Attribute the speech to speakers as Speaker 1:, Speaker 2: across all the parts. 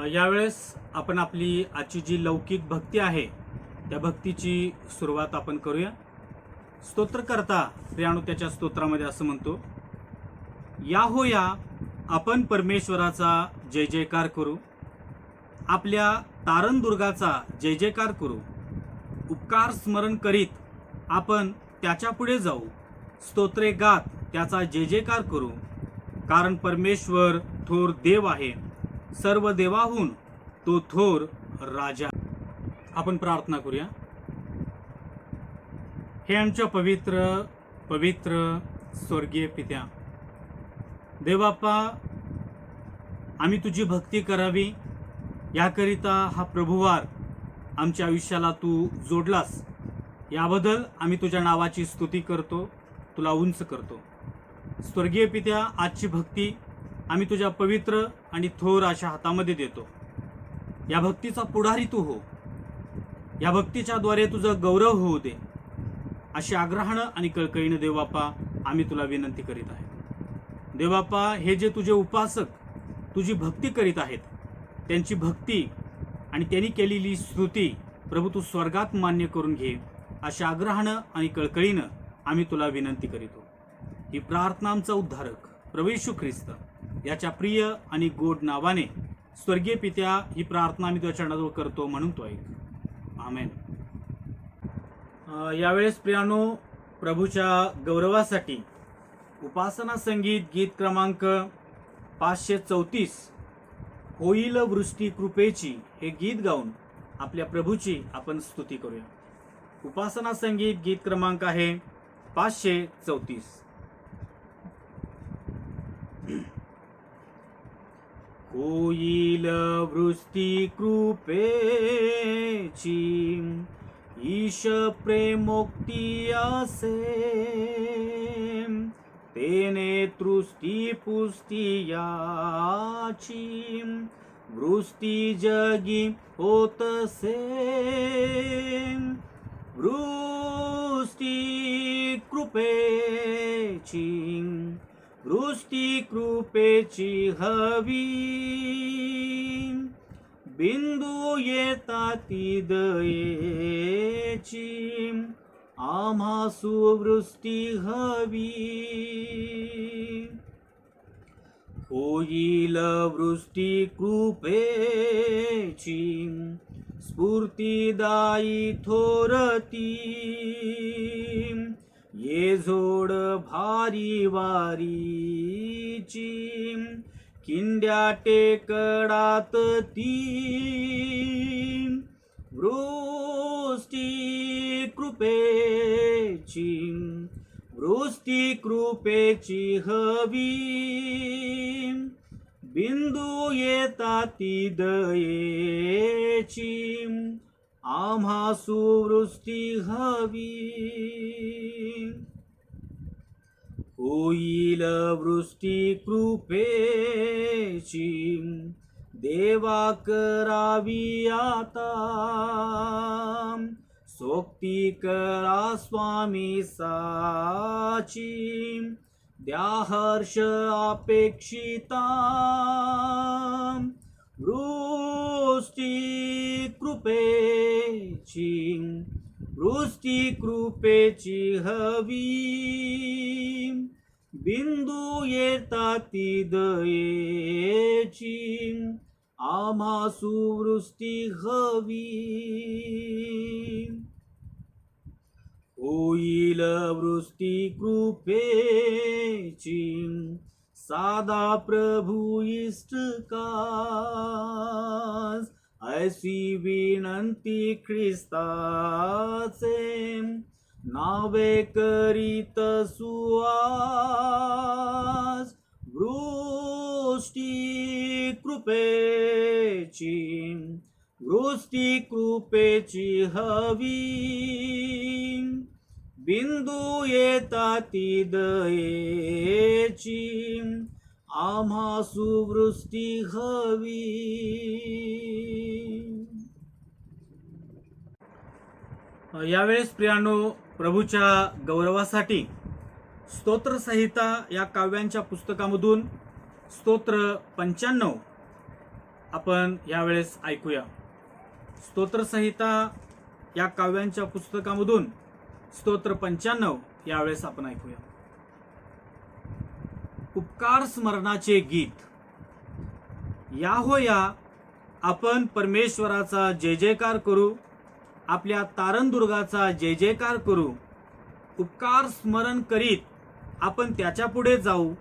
Speaker 1: यावेळेस आपण आपली आजची जी लौकिक भक्ती आहे त्या भक्तीची सुरुवात आपण करूया. स्तोत्रकर्ता प्रियाणू त्याच्या स्तोत्रामध्ये असं म्हणतो, या हो या आपण परमेश्वराचा जय जयकार करू, आपल्या तारणदुर्गाचा जय जयकार करू. उपकार स्मरण करीत आपण त्याच्या पुढे जाऊ, स्तोत्रे गात त्याचा जय जयकार करू. कारण परमेश्वर थोर देव आहे, सर्व देवाहून तो थोर राजा. आपण प्रार्थना करूया. हे आमच्या पवित्र पवित्र स्वर्गीय पित्या, देवबापा, आम्ही तुझी भक्ती करावी याकरिता हा प्रभुवार आमच्या आयुष्याला तू जोडलास, याबद्दल आम्ही तुझ्या नावाची स्तुती करतो, तुला उंच करतो. स्वर्गीय पित्या, आजची भक्ती आम्ही तुझ्या पवित्र आणि थोर अशा हातामध्ये देतो. या भक्तीचा पुढारी तू हो, या भक्तीच्या द्वारे तुझं गौरव होऊ दे, अशी आग्रहानं आणि कळकळीनं देवबापा आम्ही तुला विनंती करीत आहे. देवबापा, हे जे तुझे उपासक तुझी भक्ती करीत आहेत, त्यांची भक्ती आणि त्यांनी केलेली स्तुती प्रभू तू स्वर्गात मान्य करून घे, अशा आग्रहानं आणि कळकळीनं आम्ही तुला विनंती करीतो. ही प्रार्थना आमचा उद्धारक प्रभू येशू ख्रिस्त याच्या प्रिय आणि गोड नावाने स्वर्गीय पित्या, ही प्रार्थना आम्ही तुझ्या चरणाजवळ करतो म्हणून तो ऐक. आमेन. यावेळेस प्रियानो, प्रभूच्या गौरवासाठी उपासना संगीत गीत क्रमांक 534 होईल वृष्टी कृपेची हे गीत गाऊन आपल्या प्रभूची आपण स्तुती करूया. उपासना संगीत गीत क्रमांक आहे 534. होईल वृष्टी कृपेची, ईश प्रेमोक्ती असे, तेने तृष्टी पुष्टी याची, वृष्टी जगी होतसे. वृष्टी कृपेची, वृष्टी कृपेची हवी, बिंदू येताती दयेची, आम्हा सुवृष्टी हवी. होईल वृष्टी कृपेची, स्फूर्तिदायी थोरती, ये जोड भारी वारीची, किंड्या टेकडात ती. वृष्टी कृपेची, वृष्टी कृपेची हवी, बिंदू येताती दयेची, आम्हा सुवृष्टी हवी. होईल वृष्टी कृपेची, देवा करावी आता, सोक्ती करा स्वामी साची, द्या हर्ष अपेक्षिता. वृष्टी कृपेची, वृष्टी कृपेची हवी, बिंदू येताती दयेची, आम्हा सुवृष्टी हवी. होईल वृष्टी कृपेची, साधा प्रभु इष्ट कास, ऐसी विनंती ख्रिस्ताचे, नावे करीत सुवास. वृष्टी कृपेची, वृष्टी कृपेची हवी, बिंदू येताती दयेची, आम्हा सुवृष्टी हवी. यावेळेस प्रियानो, प्रभूच्या गौरवासाठी स्तोत्रसंहिता या काव्यांच्या पुस्तकामधून स्तोत्र 95 आपण यावेळेस ऐकूया. स्तोत्रसंहिता या काव्यांच्या पुस्तकामधून स्तोत्र 95 यावेळेस आपण ऐकूया. उपकार स्मरणाचे गीत. याहोया, आपण परमेश्वराचा जय जयकार करू, आपल्या तारणदुर्गाचा जय जयकार करू. उपकार स्मरण करीत आपण त्याच्या पुढे जाऊ,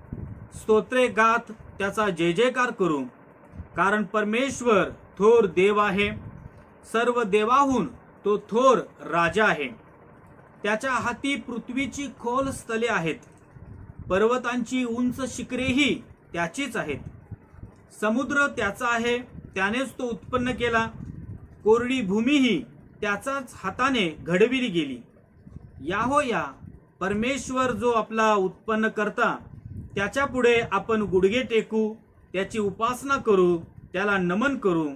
Speaker 1: स्तोत्रे गात त्याचा जय जयकार करू. कारण परमेश्वर थोर देव आहे, सर्व देवाहून तो थोर राजा आहे. त्याच्या हाती पृथ्वीची खोल स्थले आहेत, पर्वतांची उंच शिखरेही त्याचीच आहेत. समुद्र त्याचा आहे, त्यानेच तो उत्पन्न केला, कोरडी भूमीही त्याचाच हाताने घडविली गेली. याहोया, परमेश्वर जो आपला उत्पन्न करता, त्याच्या पुढे आपण गुडघे टेकू, त्याची उपासना करू, त्याला नमन करू.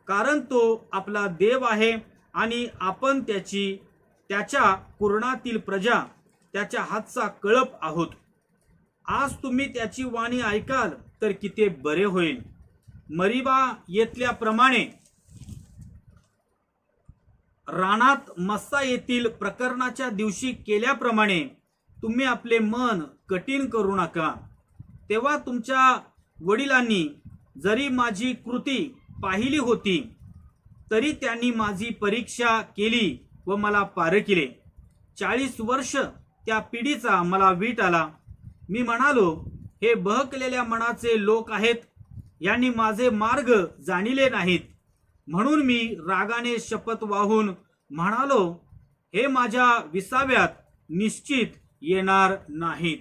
Speaker 1: कारण तो आपला देव आहे आणि आपण त्याच्या कुरणातील प्रजा, त्याच्या हातचा कळप आहोत. आज तुम्ही त्याची वाणी ऐकाल तर किती बरे होईल. मरिबा येथल्याप्रमाणे, रानात मस्सा येथील प्रकरणाच्या दिवशी केल्याप्रमाणे तुम्ही आपले मन कठीण करू नका. तेव्हा तुमच्या वडिलांनी जरी माझी कृती पाहिली होती, तरी त्यांनी माझी परीक्षा केली व मला पारखिले. 40 वर्ष त्या पिढीचा मला वीट आला. मी म्हणालो, हे बहकलेल्या मनाचे लोक आहेत, यांनी माझे मार्ग जाणिले नाहीत. म्हणून मी रागाने शपथ वाहून म्हणालो, हे माझ्या विसाव्यात निश्चित येणार नाहीत.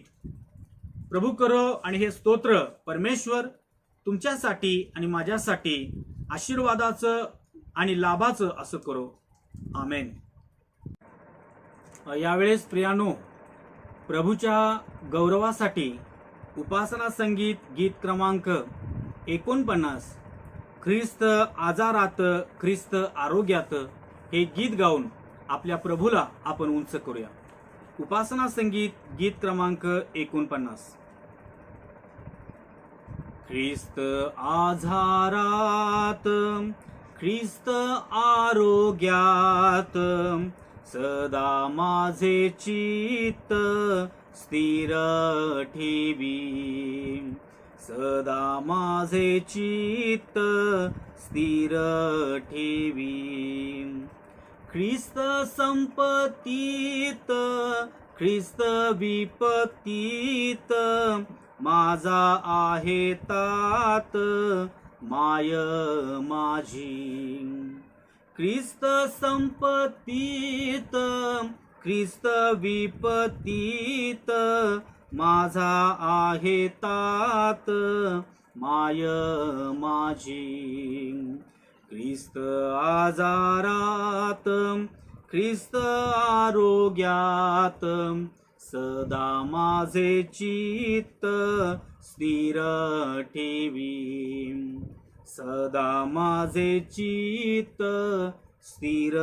Speaker 1: प्रभू करो आणि हे स्तोत्र परमेश्वर तुमच्यासाठी आणि माझ्यासाठी आशीर्वादाचं आणि लाभाचं असं करो. आमेन. यावेळेस प्रियानो, प्रभूच्या गौरवासाठी उपासना संगीत गीत क्रमांक 49, ख्रिस्त आजारात ख्रिस्त आरोग्यात, हे गीत गाऊन आपल्या प्रभूला आपण उंच करूया. उपासना संगीत गीत क्रमांक 49. ख्रिस्त आजारात ख्रिस्त आरोग्यात, सदा माझे चित्त स्थिर ठेवी. सदा माझे चित्त स्थिर ठेवी. ख्रिस्त संपत्तीत ख्रिस्त विपत्तीत, माझा आहे तात माय माझी. ख्रिस्त संपत्तीत ख्रिस्त विपत्तीत, माझा आहे तात माय माझी. ख्रिस्त आजारात ख्रिस्त आरोग्यात, सदा माझे चित्त स्थिर ठेवी. सदा माझे चित्त स्थिर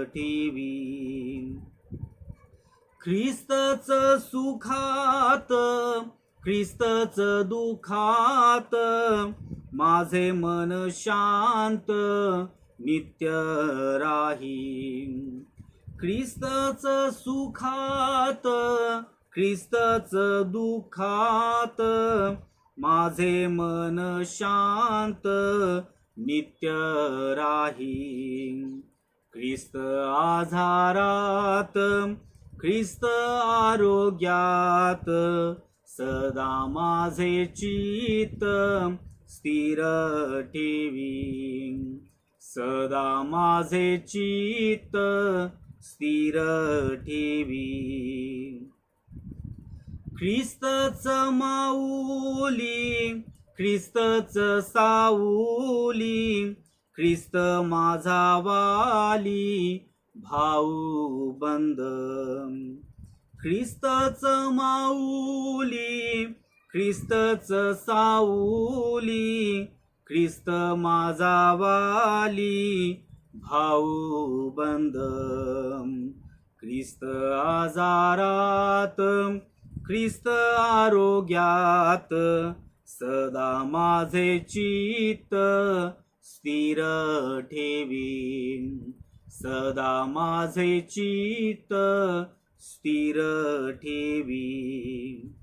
Speaker 1: ठेवी. ख्रिस्तच सुखात ख्रिस्तच दुखात, माझे मन शांत नित्य राही. ख्रिस्तच सुखात ख्रिस्तच दुखात, माझे मन शांत नित्य राही. ख्रिस्त आजारात ख्रिस्त आरोग्यात, सदा माझे चित्त स्थिर ठेवी. सदा माझे चित्त स्थिर ठेवी. ख्रिस्तच माऊली ख्रिस्तच साऊली, ख्रिस्त माझा वाली भाऊ बंद. ख्रिस्तच माऊली ख्रिस्तच साऊली, ख्रिस्त माझा वाली भाऊ बंद. ख्रिस्त आजारात ख्रिस्त आरोग्यात, सदा माझे चित्त स्थिर ठेवी, सदा माझे चित्त स्थिर ठेवी.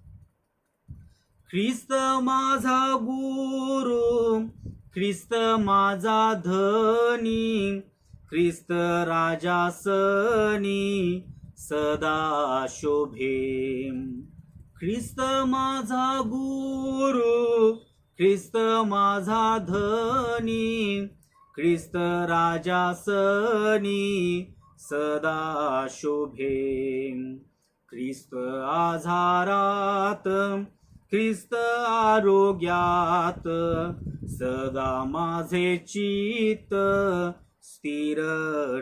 Speaker 1: ख्रिस्त माझा गुरु, ख्रिस्त माझा धनी, ख्रिस्त राजासनी सदा शोभे. ख्रिस्त माझा गुरु, ख्रिस्त माझा धनी, ख्रिस्त राजासनी सदा शोभे. ख्रिस्त आधारात, ख्रिस्त आरोग्यात, सदा माझे चित्त स्थिर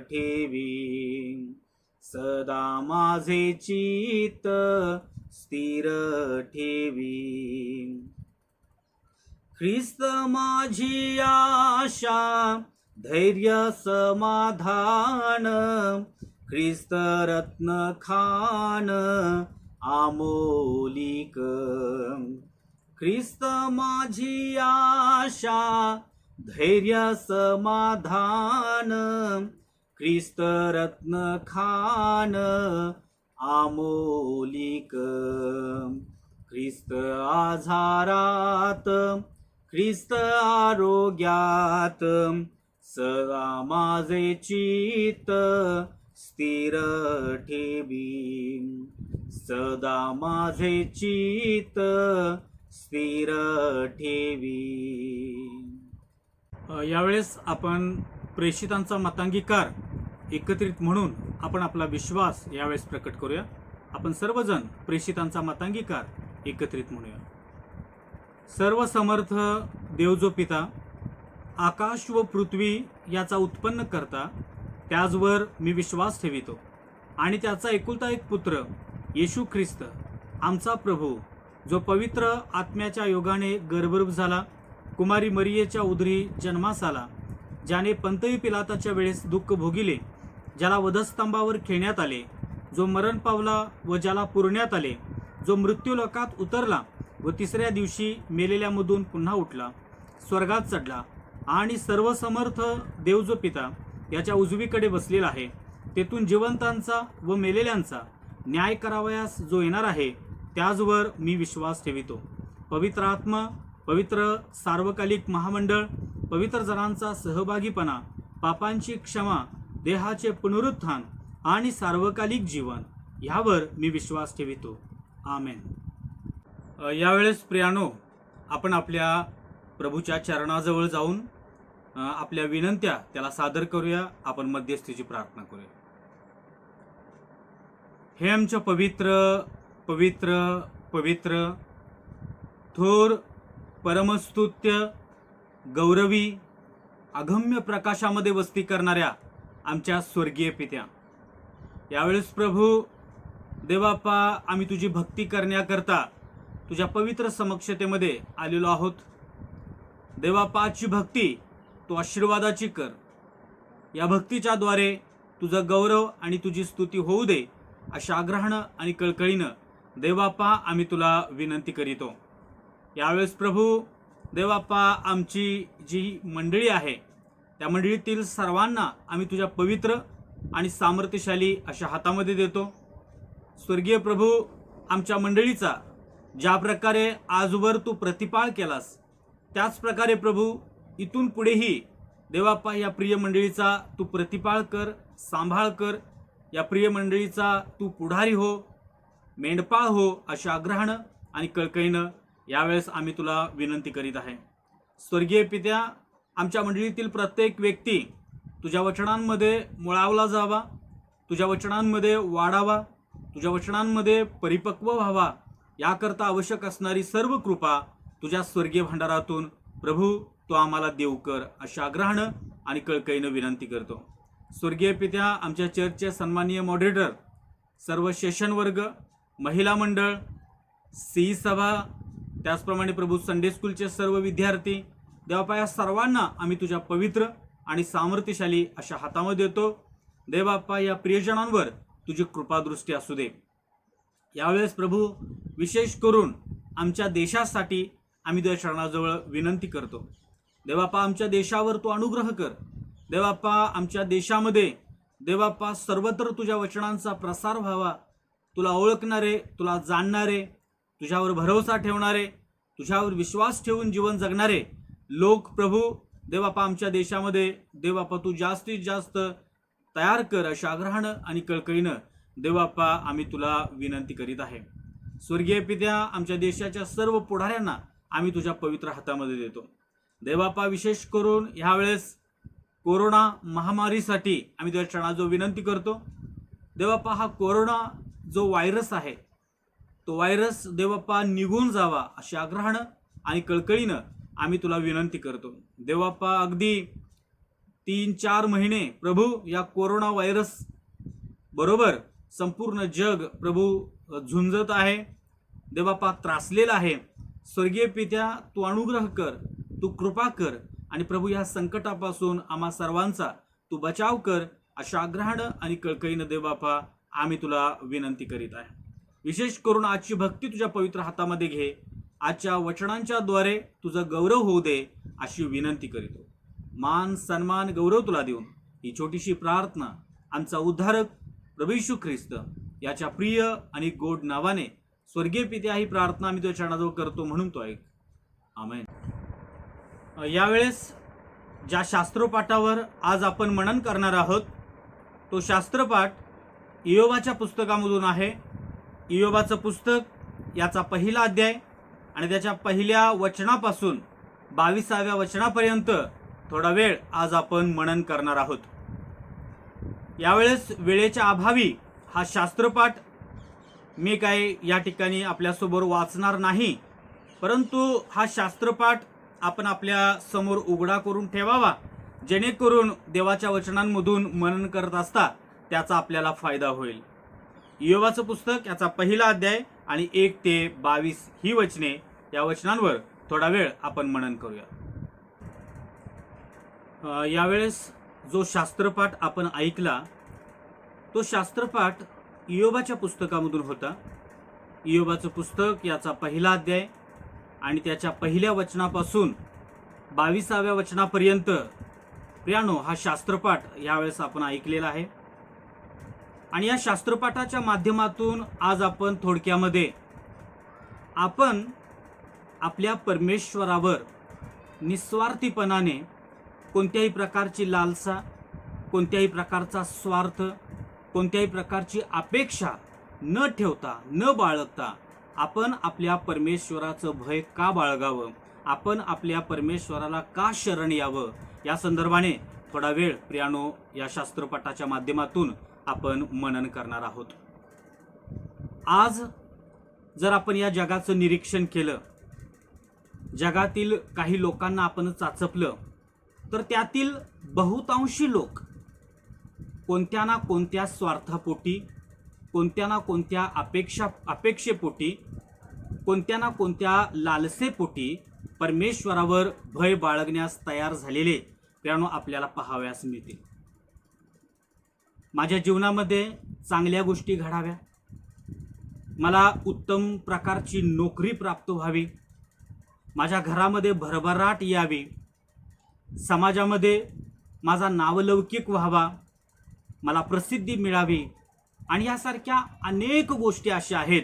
Speaker 1: ठेवी, सदा माझे चित्त स्थिर ठेवी. ख्रिस्त माझी आशा, धैर्य समाधान, ख्रिस्त रत्न खान आमोलिक. ख्रिस्त माझी आशा, धैर्य समाधान, ख्रिस्त रत्न खान आमोलिक. ख्रिस्त आधारात, ख्रिस्त आरोग्यात, सदा माझे चित्त स्थिर ठेवी, सदा माझे चित्त स्थिर ठेवी. यावेळेस आपण प्रेषितांचा मतांगीकार एकत्रित म्हणून आपण आपला विश्वास यावेळेस प्रकट करूया. आपण सर्वजण प्रेषितांचा मतांगीकार एकत्रित म्हणूया. सर्व समर्थ देव जो पिता, आकाश व पृथ्वी याचा उत्पन्न करता, त्याचवर मी विश्वास ठेवितो आणि त्याचा एकुलता एक पुत्र येशू ख्रिस्त आमचा प्रभू, जो पवित्र आत्म्याच्या योगाने गर्भरूप झाला, कुमारी मरियेच्या उदरी जन्मास आला, ज्याने पंतई पिलाताच्या वेळेस दुःख भोगिले, ज्याला वधस्तंभावर खेळण्यात आले, जो मरण पावला व ज्याला पुरण्यात आले, जो मृत्यूलोकात उतरला व तिसऱ्या दिवशी मेलेल्यामधून पुन्हा उठला, स्वर्गात चढला आणि सर्वसमर्थ देव जो पिता याच्या उजवीकडे बसलेला आहे, तेथून जिवंतांचा व मेलेल्यांचा न्याय करावयास जो येणार आहे, त्याचवर मी विश्वास ठेवितो. पवित्र आत्मा, पवित्र सार्वकालिक महामंडळ, पवित्र जनांचा सहभागीपणा, पापांची क्षमा, देहाचे पुनरुत्थान आणि सार्वकालिक जीवन, ह्यावर मी विश्वास ठेवितो. आमेन. यावेळेस प्रियानो, आपण आपल्या प्रभूच्या चरणाजवळ जाऊन आपल्या विनंत्या त्याला सादर करूया. आपण मध्यस्थीची प्रार्थना करूया. हे आमच्या पवित्र पवित्र पवित्र थोर परमस्तुत्य गौरवी अगम्य प्रकाशामध्ये वस्ती करणाऱ्या आमच्या स्वर्गीय पित्या, यावेळेस प्रभू देवाप्पा, आम्ही तुझी भक्ती करण्याकरता तुझ्या पवित्र समक्षतेमध्ये आलेलो आहोत. देवाप्पा, आजची भक्ती तू आशीर्वादाची कर. या भक्तीच्या द्वारे तुझं गौरव आणि तुझी स्तुती होऊ दे, अशा आग्रहानं आणि कळकळीनं देवाप्पा आम्ही तुला विनंती करीतो. यावेळेस प्रभू देवाप्पा, आमची जी मंडळी आहे त्या मंडळीतील सर्वांना आम्ही तुझ्या पवित्र आणि सामर्थ्यशाली अशा हातामध्ये देतो. स्वर्गीय प्रभू, आमच्या मंडळीचा ज्या प्रकारे आजवर तू प्रतिपाळ केलास, त्याच प्रकारे प्रभू इथून पुढेही देवाप्पा या प्रिय मंडळीचा तू प्रतिपाळ कर, सांभाळ कर. या प्रिय मंडळीचा तू पुढारी हो, मेंढपाळ हो, अशा आग्रहानं आणि कळकळीनं यावेळेस आम्ही तुला विनंती करीत आहे. स्वर्गीय पित्या, आमच्या मंडळीतील प्रत्येक व्यक्ती तुझ्या वचनांमध्ये मुळावला जावा, तुझ्या वचनांमध्ये वाढावा, तुझ्या वचनांमध्ये परिपक्व व्हावा, याकरता आवश्यक असणारी सर्व कृपा तुझ्या स्वर्गीय भांडारातून प्रभू तू आम्हाला देऊ कर, अशा आग्रहानं आणि कळकळीनं विनंती करतो. स्वर्गीय पित्या, आमच्या चर्चचे सन्माननीय मॉडरेटर, सर्व सेशन वर्ग, महिला मंडळ, सी सभा, त्याचप्रमाणे प्रभू संडे स्कूलचे सर्व विद्यार्थी, देवाप्पा या सर्वांना आम्ही तुझ्या पवित्र आणि सामर्थ्यशाली अशा हातामध्ये देतो. देवाप्पा, या प्रियजनांवर तुझी कृपादृष्टी असू दे. यावेळेस प्रभू विशेष करून आमच्या देशासाठी आम्ही तुझ्या चरणाजवळ विनंती करतो. देवाप्पा आमच्या देशावर तू अनुग्रह कर. देवाप्पा आमच्या देशामध्ये देवाप्पा सर्वत्र तुझ्या वचनांचा प्रसार व्हावा. तुला ओळखणारे, तुला जाणणारे, तुझ्यावर भरोसा ठेवणारे, तुझ्यावर विश्वास ठेवून जीवन जगणारे लोक प्रभू देवाप्पा आमच्या देशामध्ये देवाप्पा तू जास्तीत जास्त तयार कर, अशा आग्रहानं आणि कळकळीनं देवाप्पा आम्ही तुला विनंती करीत आहे. स्वर्गीय पित्या, आमच्या देशाच्या सर्व पुढाऱ्यांना आम्ही तुझ्या पवित्र हातामध्ये देतो. देवाप्पा विशेष करून ह्यावेळेस कोरोना महामारीसाठी आम्ही तुझ्या चरणाजवळ विनंती करतो. देवाप्पा हा कोरोना जो व्हायरस आहे तो व्हायरस देवाप्पा निघून जावा, अशा आग्रहानं आणि कळकळीनं आम्ही तुला विनंती करतो. देवाप्पा अगदी 3-4 महिने प्रभू या कोरोना व्हायरस बरोबर संपूर्ण जग प्रभू झुंजत आहे. देवाप्पा त्रासलेला आहे. स्वर्गीय पित्या तू अनुग्रह कर, तू कृपा कर आणि प्रभू या संकटापासून आम्हा सर्वांचा तू बचाव कर, अशा आग्रहानं आणि कळकळीनं देवाप्पा आम्ही तुला विनंती करीत आहे. विशेष करून आजची भक्ती तुझ्या पवित्र हातामध्ये घे. आजच्या वचनांच्या द्वारे तुझं गौरव होऊ दे, अशी विनंती करीतो. मान सन्मान गौरव तुला देऊन ही छोटीशी प्रार्थना आमचा उद्धारक प्रभू येशू ख्रिस्त याच्या प्रिय आणि गोड नावाने स्वर्गीय पित्या ही प्रार्थना आम्ही तुझ्या चरणाजवळ करतो, म्हणून तो ऐक. आमेन. यावेळेस ज्या शास्त्रोपाठावर आज आपण मनन करणार आहोत तो शास्त्रपाठ इयोबाच्या पुस्तकामधून आहे. इयोबाचं पुस्तक याचा पहिला अध्याय आणि त्याच्या पहिल्या वचनापासून 22व्या वचनापर्यंत थोडा वेळ आज आपण मनन करणार आहोत. यावेळेस वेळेच्या अभावी हा शास्त्रपाठ मी काय या ठिकाणी आपल्यासमोर वाचणार नाही, परंतु हा शास्त्रपाठ आपण आपल्या समोर उघडा करून ठेवावा, जेणेकरून देवाच्या वचनांमधून मनन करत असता त्याचा आपल्याला फायदा होईल. इयोबाचं पुस्तक याचा पहिला अध्याय आणि 1 ते 22 ही वचने, या वचनांवर थोडा वेळ आपण मनन करूया. यावेळेस जो शास्त्रपाठ आपण ऐकला तो शास्त्रपाठ इयोबाच्या पुस्तकामधून होता. इयोबाचं पुस्तक याचा पहिला अध्याय आणि त्याच्या पहिल्या वचनापासून 22व्या वचनापर्यंत प्रियानो हा शास्त्रपाठ यावेळेस आपण ऐकलेला आहे. आणि या शास्त्रपाठाच्या माध्यमातून आज आपण थोडक्यामध्ये आपण आपल्या परमेश्वरावर निस्वार्थीपणाने कोणत्याही प्रकारची लालसा, कोणत्याही प्रकारचा स्वार्थ, कोणत्याही प्रकारची अपेक्षा न ठेवता, न बाळगता आपण आपल्या परमेश्वराचं भय का बाळगावं, आपण आपल्या परमेश्वराला का शरण यावं, या संदर्भाने थोडा वेळ प्रियानो या शास्त्रपाठाच्या माध्यमातून आपण मनन करणार आहोत. आज जर आपण या जगाचं निरीक्षण केलं, जगातील काही लोकांना आपण चाचपलं, तर त्यातील बहुतांशी लोक कोणत्या ना कोणत्या स्वार्थापोटी, कोणत्या ना कोणत्या अपेक्षेपोटी, कोणत्या ना कोणत्या लालसेपोटी परमेश्वरावर भय बाळगण्यास तयार झालेले प्रियानो आपल्याला पाहाव्यास मिळतील. माझ्या जीवनामध्ये चांगल्या गोष्टी घडाव्या, मला उत्तम प्रकारची नोकरी प्राप्त व्हावी, माझ्या घरामध्ये भरभराट यावी, समाजामध्ये माझा नावलौकिक व्हावा, मला प्रसिद्धी मिळावी, आणि यासारख्या अनेक गोष्टी अशा आहेत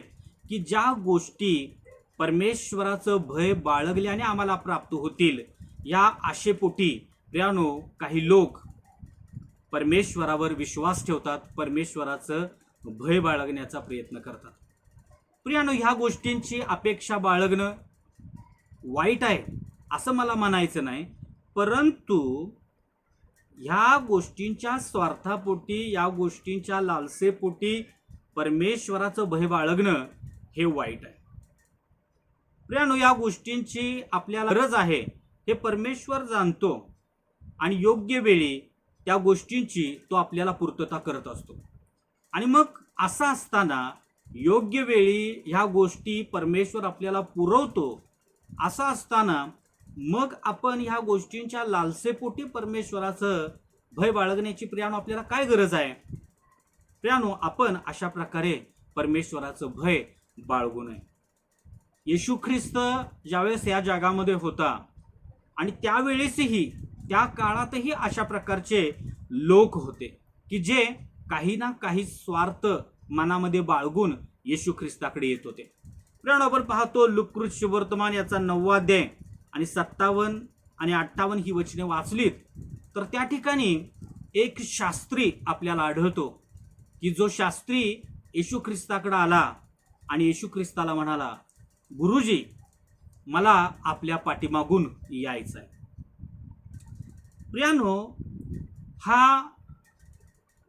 Speaker 1: की ज्या गोष्टी परमेश्वराचं भय बाळगल्याने आम्हाला प्राप्त होतील, या आशेपोटी प्रियानो काही लोक परमेश्वरावर विश्वास ठेवतात, परमेश्वराचं भय बाळगण्याचा प्रयत्न करतात. प्रियानो, ह्या गोष्टींची अपेक्षा बाळगणं वाईट आहे असं मला म्हणायचं नाही, परंतु ह्या गोष्टींच्या स्वार्थापोटी, या गोष्टींच्या लालसेपोटी परमेश्वराचं भय बाळगणं हे वाईट आहे. प्रियानो, या गोष्टींची आपल्याला गरज आहे हे परमेश्वर जाणतो आणि योग्य वेळी त्या गोष्टींची तो आपल्याला पूर्तता करत असतो. आणि मग असं असताना योग्य वेळी ह्या गोष्टी परमेश्वर आपल्याला पुरवतो, असं असताना मग आपण ह्या गोष्टींच्या लालसेपोटी परमेश्वराचं भय बाळगण्याची प्रियानो आपल्याला काय गरज आहे? प्रियानो, आपण अशा प्रकारे परमेश्वराचं भय बाळगू नये. येशू ख्रिस्त ज्यावेळेस या जगामध्ये होता, आणि त्यावेळेसही त्या काळातही अशा प्रकारचे लोक होते की जे काही ना काही स्वार्थ मनामध्ये बाळगून येशू ख्रिस्ताकडे येत होते. प्रियानो, आपण पाहतो लूका शुभवर्तमान याचा 9वा अध्याय आणि 57 आणि 58 ही वचने वाचलीत तर त्या ठिकाणी एक शास्त्री आपल्याला आढळतो की जो शास्त्री येशू ख्रिस्ताकडे आला आणि येशू ख्रिस्ताला म्हणाला, गुरुजी, मला आपल्या पाठीमागून यायचं आहे. प्रियानो, हा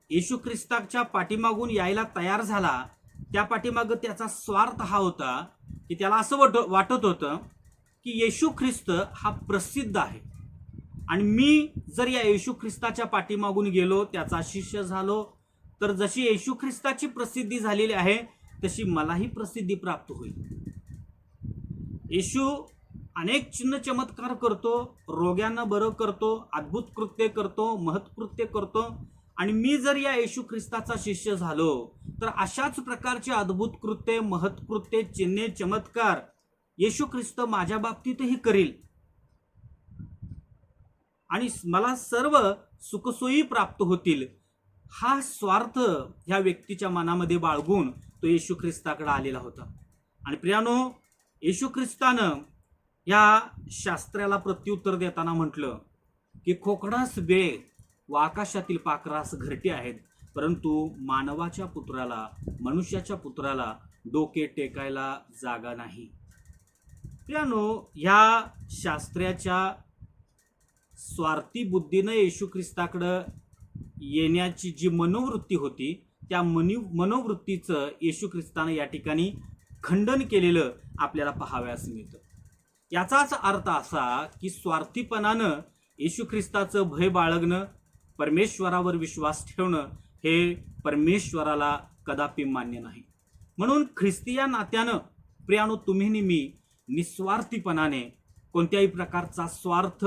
Speaker 1: येशू ख्रिस्ताच्या पाठीमागून यायला तयार झाला. त्या पाठीमागं त्याचा स्वार्थ हा होता की त्याला असं वाटत होतं की येशू ख्रिस्त हा प्रसिद्ध आहे आणि मी जर या येशू ख्रिस्ताच्या पाठीमागून गेलो, त्याचा शिष्य झालो, तर जशी येशू ख्रिस्ताची प्रसिद्धी झालेली आहे तशी मलाही प्रसिद्धी प्राप्त होईल. येशू अनेक चिन्ह चमत्कार करतो, रोग्यांना बरं करतो, अद्भुत कृत्य करतो, महत्कृत्य करतो आणि मी जर या येशू ख्रिस्ताचा शिष्य झालो तर अशाच प्रकारचे अद्भुत कृत्य, महत्कृत्य, चिन्हे, चमत्कार येशू ख्रिस्त माझ्या बाबतीतही करील आणि मला सर्व सुखसोयी प्राप्त होतील. हा स्वार्थ ह्या व्यक्तीच्या मनामध्ये बाळगून तो येशू ख्रिस्ताकडे आलेला होता. आणि प्रियानो, येशू ख्रिस्तानं या शास्त्राला प्रत्युत्तर देताना म्हटलं की खोकडास बेळे व आकाशातील पाखरास घरटे आहेत, परंतु मानवाच्या पुत्राला, मनुष्याच्या पुत्राला डोके टेकायला जागा नाही. प्रियानो, ह्या शास्त्राच्या स्वार्थी बुद्धीनं येशू ख्रिस्ताकडं येण्याची जी मनोवृत्ती होती त्या मनोवृत्तीचं येशू ख्रिस्तानं या ठिकाणी खंडन केलेलं आपल्याला पाहावयास मिळतं. याचाच अर्थ असा की स्वार्थीपणानं येशू ख्रिस्ताचं भय बाळगणं, परमेश्वरावर विश्वास ठेवणं हे परमेश्वराला कदापि मान्य नाही. म्हणून ख्रिस्तीय नात्यानं प्रियानो, तुम्ही मी निस्वार्थीपणाने कोणत्याही प्रकारचा स्वार्थ,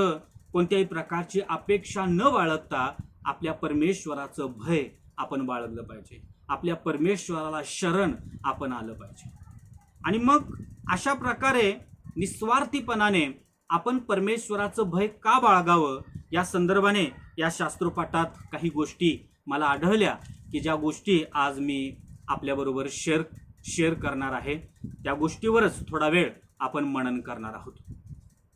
Speaker 1: कोणत्याही प्रकारची अपेक्षा न बाळगता आपल्या परमेश्वराचं भय आपण बाळगलं पाहिजे. आपल्या परमेश्वराला शरण आपण आलं पाहिजे. आणि मग अशा प्रकारे निस्वार्थीपणाने आपण परमेश्वराचं भय का बाळगावं या संदर्भाने या शास्त्रोपाठात काही गोष्टी मला आढळल्या की ज्या गोष्टी आज मी आपल्याबरोबर शेअर करणार आहे. त्या गोष्टीवरच थोडा वेळ आपण मनन करणार आहोत.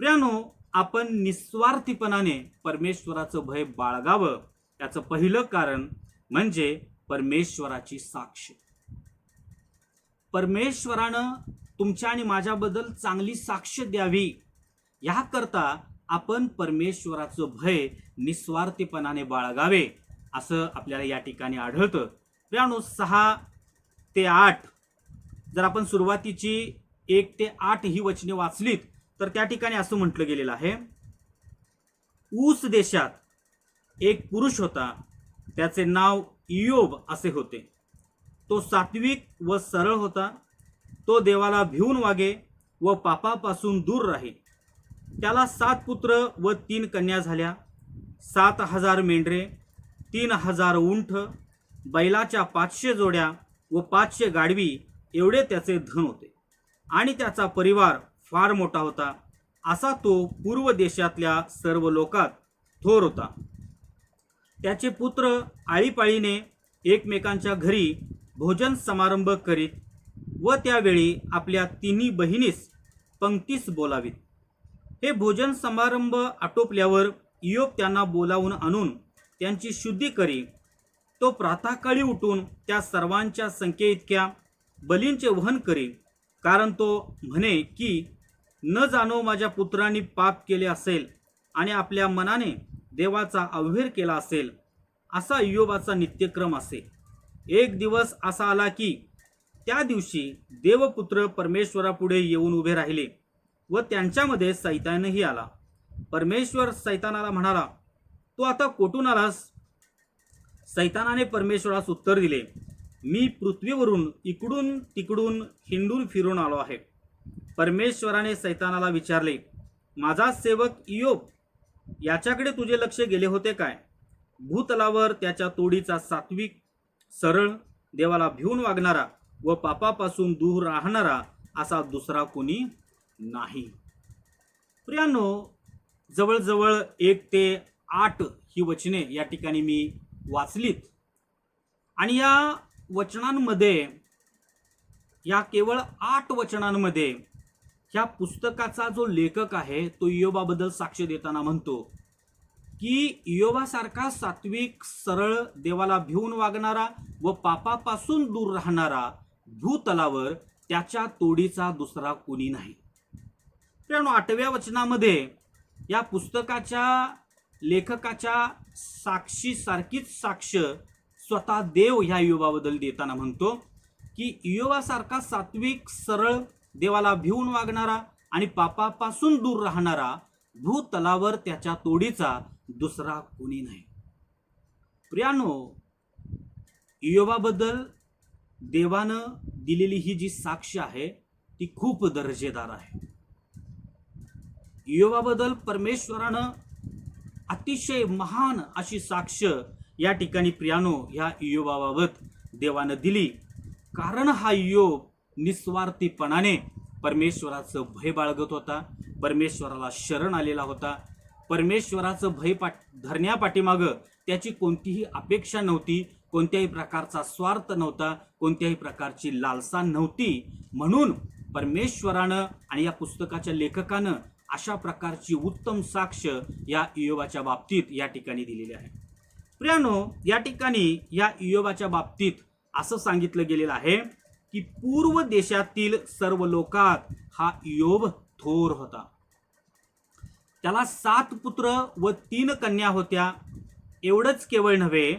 Speaker 1: प्रियानो, आपण निस्वार्थीपणाने परमेश्वराचं भय बाळगावं याचं पहिलं कारण म्हणजे परमेश्वराची साक्ष. परमेश्वरानं तुमच्या आणि माझ्याबद्दल चांगली साक्ष द्यावी याकरता आपण परमेश्वराचं भय निस्वार्थीपणाने बाळगावे असं आपल्याला या ठिकाणी आढळतं. प्रियानो, 6 ते 8 जर आपण सुरुवातीची 1 ते 8 ही वचने वाचलीत तर त्या ठिकाणी असं म्हटलं गेलेलं आहे, ऊस देशात एक पुरुष होता, त्याचे नाव इयोब असे होते. तो सात्विक व सरळ होता. तो देवाला भिवून वागे व पापापासून दूर राहे. त्याला 7 पुत्र व 3 कन्या झाल्या. 7,000 मेंढरे, 3,000 उंट, बैलाच्या 500 जोड्या व 500 गाढवी एवढे त्याचे धन होते. आणि त्याचा परिवार फार मोठा होता. असा तो पूर्व देशातल्या सर्व लोकात थोर होता. त्याचे पुत्र आळीपाळीने एकमेकांच्या घरी भोजन समारंभ करीत व त्यावेळी आपल्या 3 बहिणीस पंक्तीस बोलावीत. हे भोजन समारंभ आटोपल्यावर इयोब त्यांना बोलावून आणून त्यांची शुद्धी करी. तो प्रातःकाळी उठून त्या सर्वांच्या संख्येइतक्या बलींचे वहन करी, कारण तो म्हणे की न जाणो माझ्या पुत्रांनी पाप केले असेल आणि आपल्या मनाने देवाचा अवहेर केला असेल. असा इयोबाचा नित्यक्रम असे. एक दिवस असा आला की त्या दिवशी देवपुत्र परमेश्वरापुढे येऊन उभे राहिले व त्यांच्यामध्ये सैतानही आला. परमेश्वर सैतानाला म्हणाला, तू आता कोठून आलास? सैतानाने परमेश्वरास उत्तर दिले, मी पृथ्वीवरून इकडून तिकडून हिंडून फिरून आलो आहे. परमेश्वराने सैतानाला विचारले, माझा सेवक इयोब याच्याकडे तुझे लक्ष गेले होते काय? भूतलावर त्याच्या तोडीचा सात्विक, सरळ, देवाला भिवून वागणारा व पापापासून दूर राहणारा असा दुसरा कोणी नाही. प्रियानो, जवळजवळ 1 ते 8 ही वचने या ठिकाणी मी वाचलीत आणि या वचनांमध्ये, या केवळ 8 वचनांमध्ये ह्या पुस्तकाचा जो लेखक आहे तो इयोबाबद्दल साक्ष देताना म्हणतो की इयोबासारखा सात्विक, सरळ, देवाला भिवून वागणारा व पापापासून दूर राहणारा भूतलावर त्याच्या तोडीचा दुसरा कोणी नाही. कारण 8व्या वचनामध्ये या पुस्तकाच्या लेखकाच्या साक्षीसारखीच साक्ष स्वतः देव ह्या इयोबाबद्दल देताना म्हणतो की इयोबासारखा सात्विक, सरळ, देवाला भिवून वागणारा आणि पापापासून दूर राहणारा भूतलावर त्याच्या तोडीचा दुसरा कोणी नाही. प्रियानो, इयोबाबद्दल देवानं दिलेली ही जी साक्ष आहे ती खूप दर्जेदार आहे. इयोबाबद्दल परमेश्वरानं अतिशय महान अशी साक्ष या ठिकाणी प्रियानो ह्या इयोबाबाबत देवानं दिली. कारण हा इयोब निस्वार्थीपणाने परमेश्वराचं भय बाळगत होता, परमेश्वराला शरण आलेला होता. परमेश्वराचं भय धरण्यापाठीमागं त्याची कोणतीही अपेक्षा नव्हती, कोणत्याही प्रकारचा स्वार्थ नव्हता, कोणत्याही प्रकारची लालसा नव्हती. म्हणून परमेश्वरानं आणि या पुस्तकाच्या लेखकानं अशा प्रकारची उत्तम साक्ष या इयोबाच्या बाबतीत या ठिकाणी दिलेली आहे. प्रियानो, या ठिकाणी या इयोबाच्या बाबतीत असं सांगितलं गेलेलं आहे की पूर्व देशातील सर्व लोकात हा इयोब थोर होता. त्याला 7 पुत्र व 3 कन्या होत्या. एवढंच केवळ नव्हे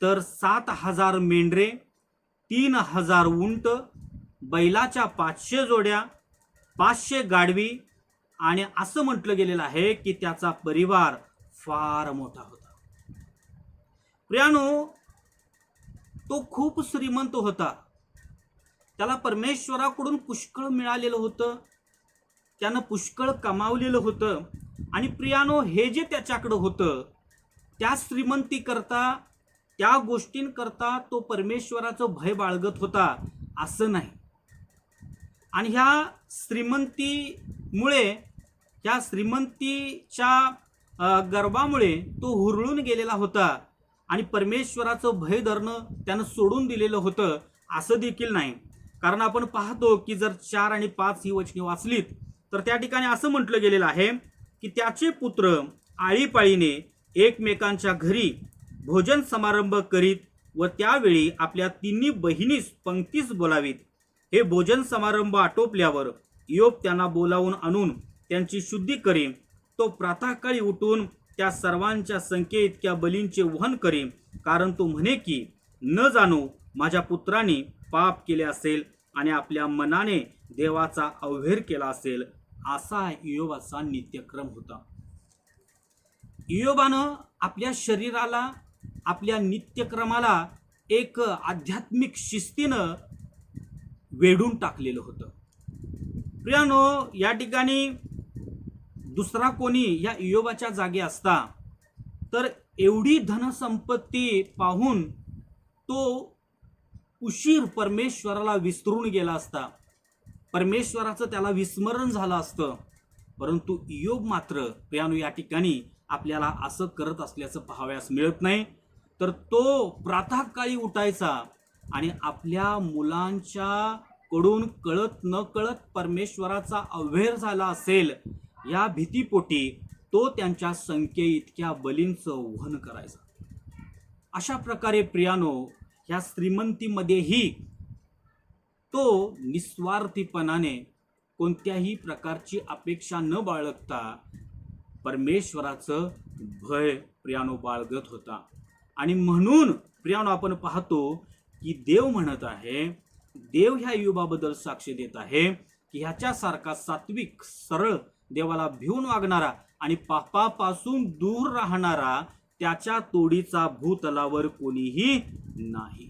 Speaker 1: तर 7,000 मेंढरे, 3,000 उंट, बैलाच्या 500 जोड्या, 500 गाढवी आणि असं म्हटलं गेलेलं आहे की त्याचा परिवार फार मोठा होता. प्रियानो, तो खूप श्रीमंत होता. त्याला परमेश्वराकडून पुष्कळ मिळालेलं होतं, त्यानं पुष्कळ कमावलेलं होतं. आणि प्रियानो, हे जे त्याच्याकडं होतं त्या श्रीमंतीकरता, त्या गोष्टींकरता तो परमेश्वराचं भय बाळगत होता असं नाही. आणि ह्या श्रीमंतीमुळे, ह्या श्रीमंतीच्या गर्भामुळे तो हुरळून गेलेला होता आणि परमेश्वराचं भय धरणं त्यानं सोडून दिलेलं होतं असं देखील नाही. कारण आपण पाहतो की जर 4 आणि 5 ही वचने वाचलीत तर त्या ठिकाणी असं म्हटलं गेलेलं आहे की त्याचे पुत्र आळीपाळीने एकमेकांच्या घरी भोजन समारंभ करीत व त्यावेळी आपल्या 3 बहिणीस पंक्तीस बोलावीत. हे भोजन समारंभ आटोपल्यावर इयोब त्यांना बोलावून आणून त्यांची शुद्धी करी. तो प्रातःकाळी उठून त्या सर्वांच्या संख्येइतक्या बलींचे वहन करी, कारण तो म्हणे की न जाणो माझ्या पुत्रांनी पाप केले असेल आणि आपल्या मनाने देवाचा अवहेर केला असेल. असा इयोबाचा नित्यक्रम होता. इयोबानं आपल्या शरीराला, आपल्या नित्यक्रमाला एक आध्यात्मिक शिस्तीनं वेढून टाकलेलं होतं. प्रियानो, या ठिकाणी दुसरा कोणी या इयोबाच्या जागी असता तर एवढी धनसंपत्ती पाहून तो उशीर परमेश्वराला विसरून गेला असता, परमेश्वराचं त्याला विस्मरण झालं असतं. परंतु इयोब मात्र प्रियानो या ठिकाणी आपल्याला असं करत असल्याचं पाहावयास मिळत नाही. तर तो प्रातःकाळी उठायचा आणि आपल्या मुलांच्या कडून कळत न कळत परमेश्वराचा अवहेर झाला असेल या भीतीपोटी तो त्यांच्या संख्येइतक्या बलींचं वहन करायचा. अशा प्रकारे प्रियानो, ह्या श्रीमंतीमध्येही तो निस्वार्थीपणाने, कोणत्याही प्रकारची अपेक्षा न बाळगता परमेश्वराचं भय प्रियानो बाळगत होता. आणि म्हणून प्रियानो आपण पाहतो की देव म्हणत आहे, देव ह्या इयोबाबद्दल साक्ष देत आहे की ह्याच्यासारखा सात्विक, सरळ, देवाला भिवून वागणारा आणि पापापासून दूर राहणारा त्याच्या तोडीचा भूतलावर कोणीही नाही.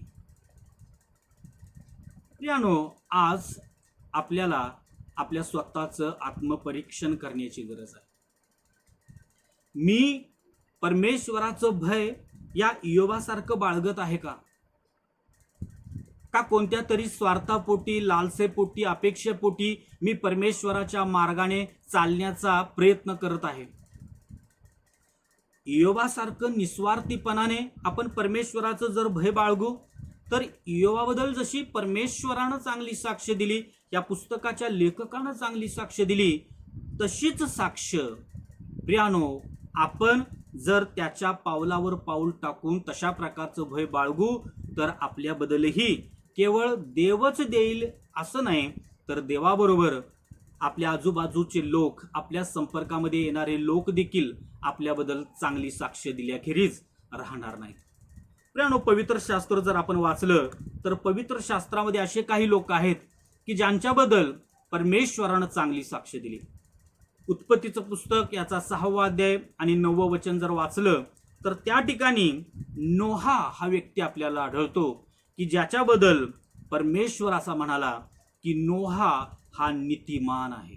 Speaker 1: प्रियानो, आज आपल्याला आपल्या स्वतःचं आत्मपरीक्षण करण्याची गरज आहे. मी परमेश्वराचं भय या इयोबासारखं बाळगत आहे का? का कोणत्या तरी स्वार्थापोटी, लालसेपोटी, अपेक्षेपोटी मी परमेश्वराच्या मार्गाने चालण्याचा प्रयत्न करत आहे? इयोबासारखं निस्वार्थीपणाने आपण परमेश्वराचं जर भय बाळगू, तर इयोबाबद्दल जशी परमेश्वरानं चांगली साक्ष दिली, या पुस्तकाच्या लेखकानं चांगली साक्ष दिली, तशीच साक्ष प्रियानो आपण जर त्याच्या पावलावर पाऊल टाकून तशा प्रकारचं भय बाळगू, तर आपल्याबद्दलही केवळ देवच देईल असं नाही, तर देवाबरोबर आपल्या आजूबाजूचे लोक, आपल्या संपर्कामध्ये येणारे लोक देखील आपल्याबद्दल चांगली साक्ष दिल्याखेरीज राहणार नाहीत. प्रियानो, पवित्र शास्त्र जर आपण वाचलं तर पवित्र शास्त्रामध्ये असे काही लोक आहेत की ज्यांच्याबद्दल परमेश्वरानं चांगली साक्ष दिली. उत्पत्तीचं पुस्तक याचा 6वा अध्याय आणि 9वं वचन जर वाचलं तर त्या ठिकाणी नोहा हा व्यक्ती आपल्याला आढळतो की ज्याच्याबद्दल परमेश्वर असा म्हणाला की नोहा हा नीतिमान आहे.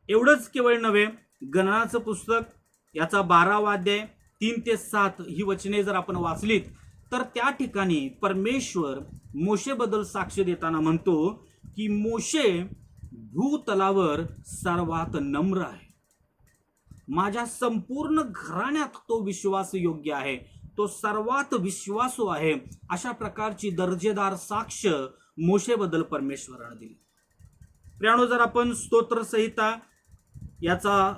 Speaker 1: एवढंच केवळ नव्हे, गणनाचं पुस्तक याचा 12वा अध्याय 3 ते 7 ही वचने जर आपण वाचलीत तर त्या ठिकाणी परमेश्वर मोशेबद्दल साक्ष देताना म्हणतो की मोशे भूतलावर सर्वात नम्र आहे, माझ्या संपूर्ण घराण्यात तो विश्वास योग्य आहे, तो सर्वात विश्वासू आहे. अशा प्रकारची दर्जेदार साक्ष मोशेबद्दल परमेश्वरानं दिली. प्रियानो, जर आपण स्तोत्र संहिता याचा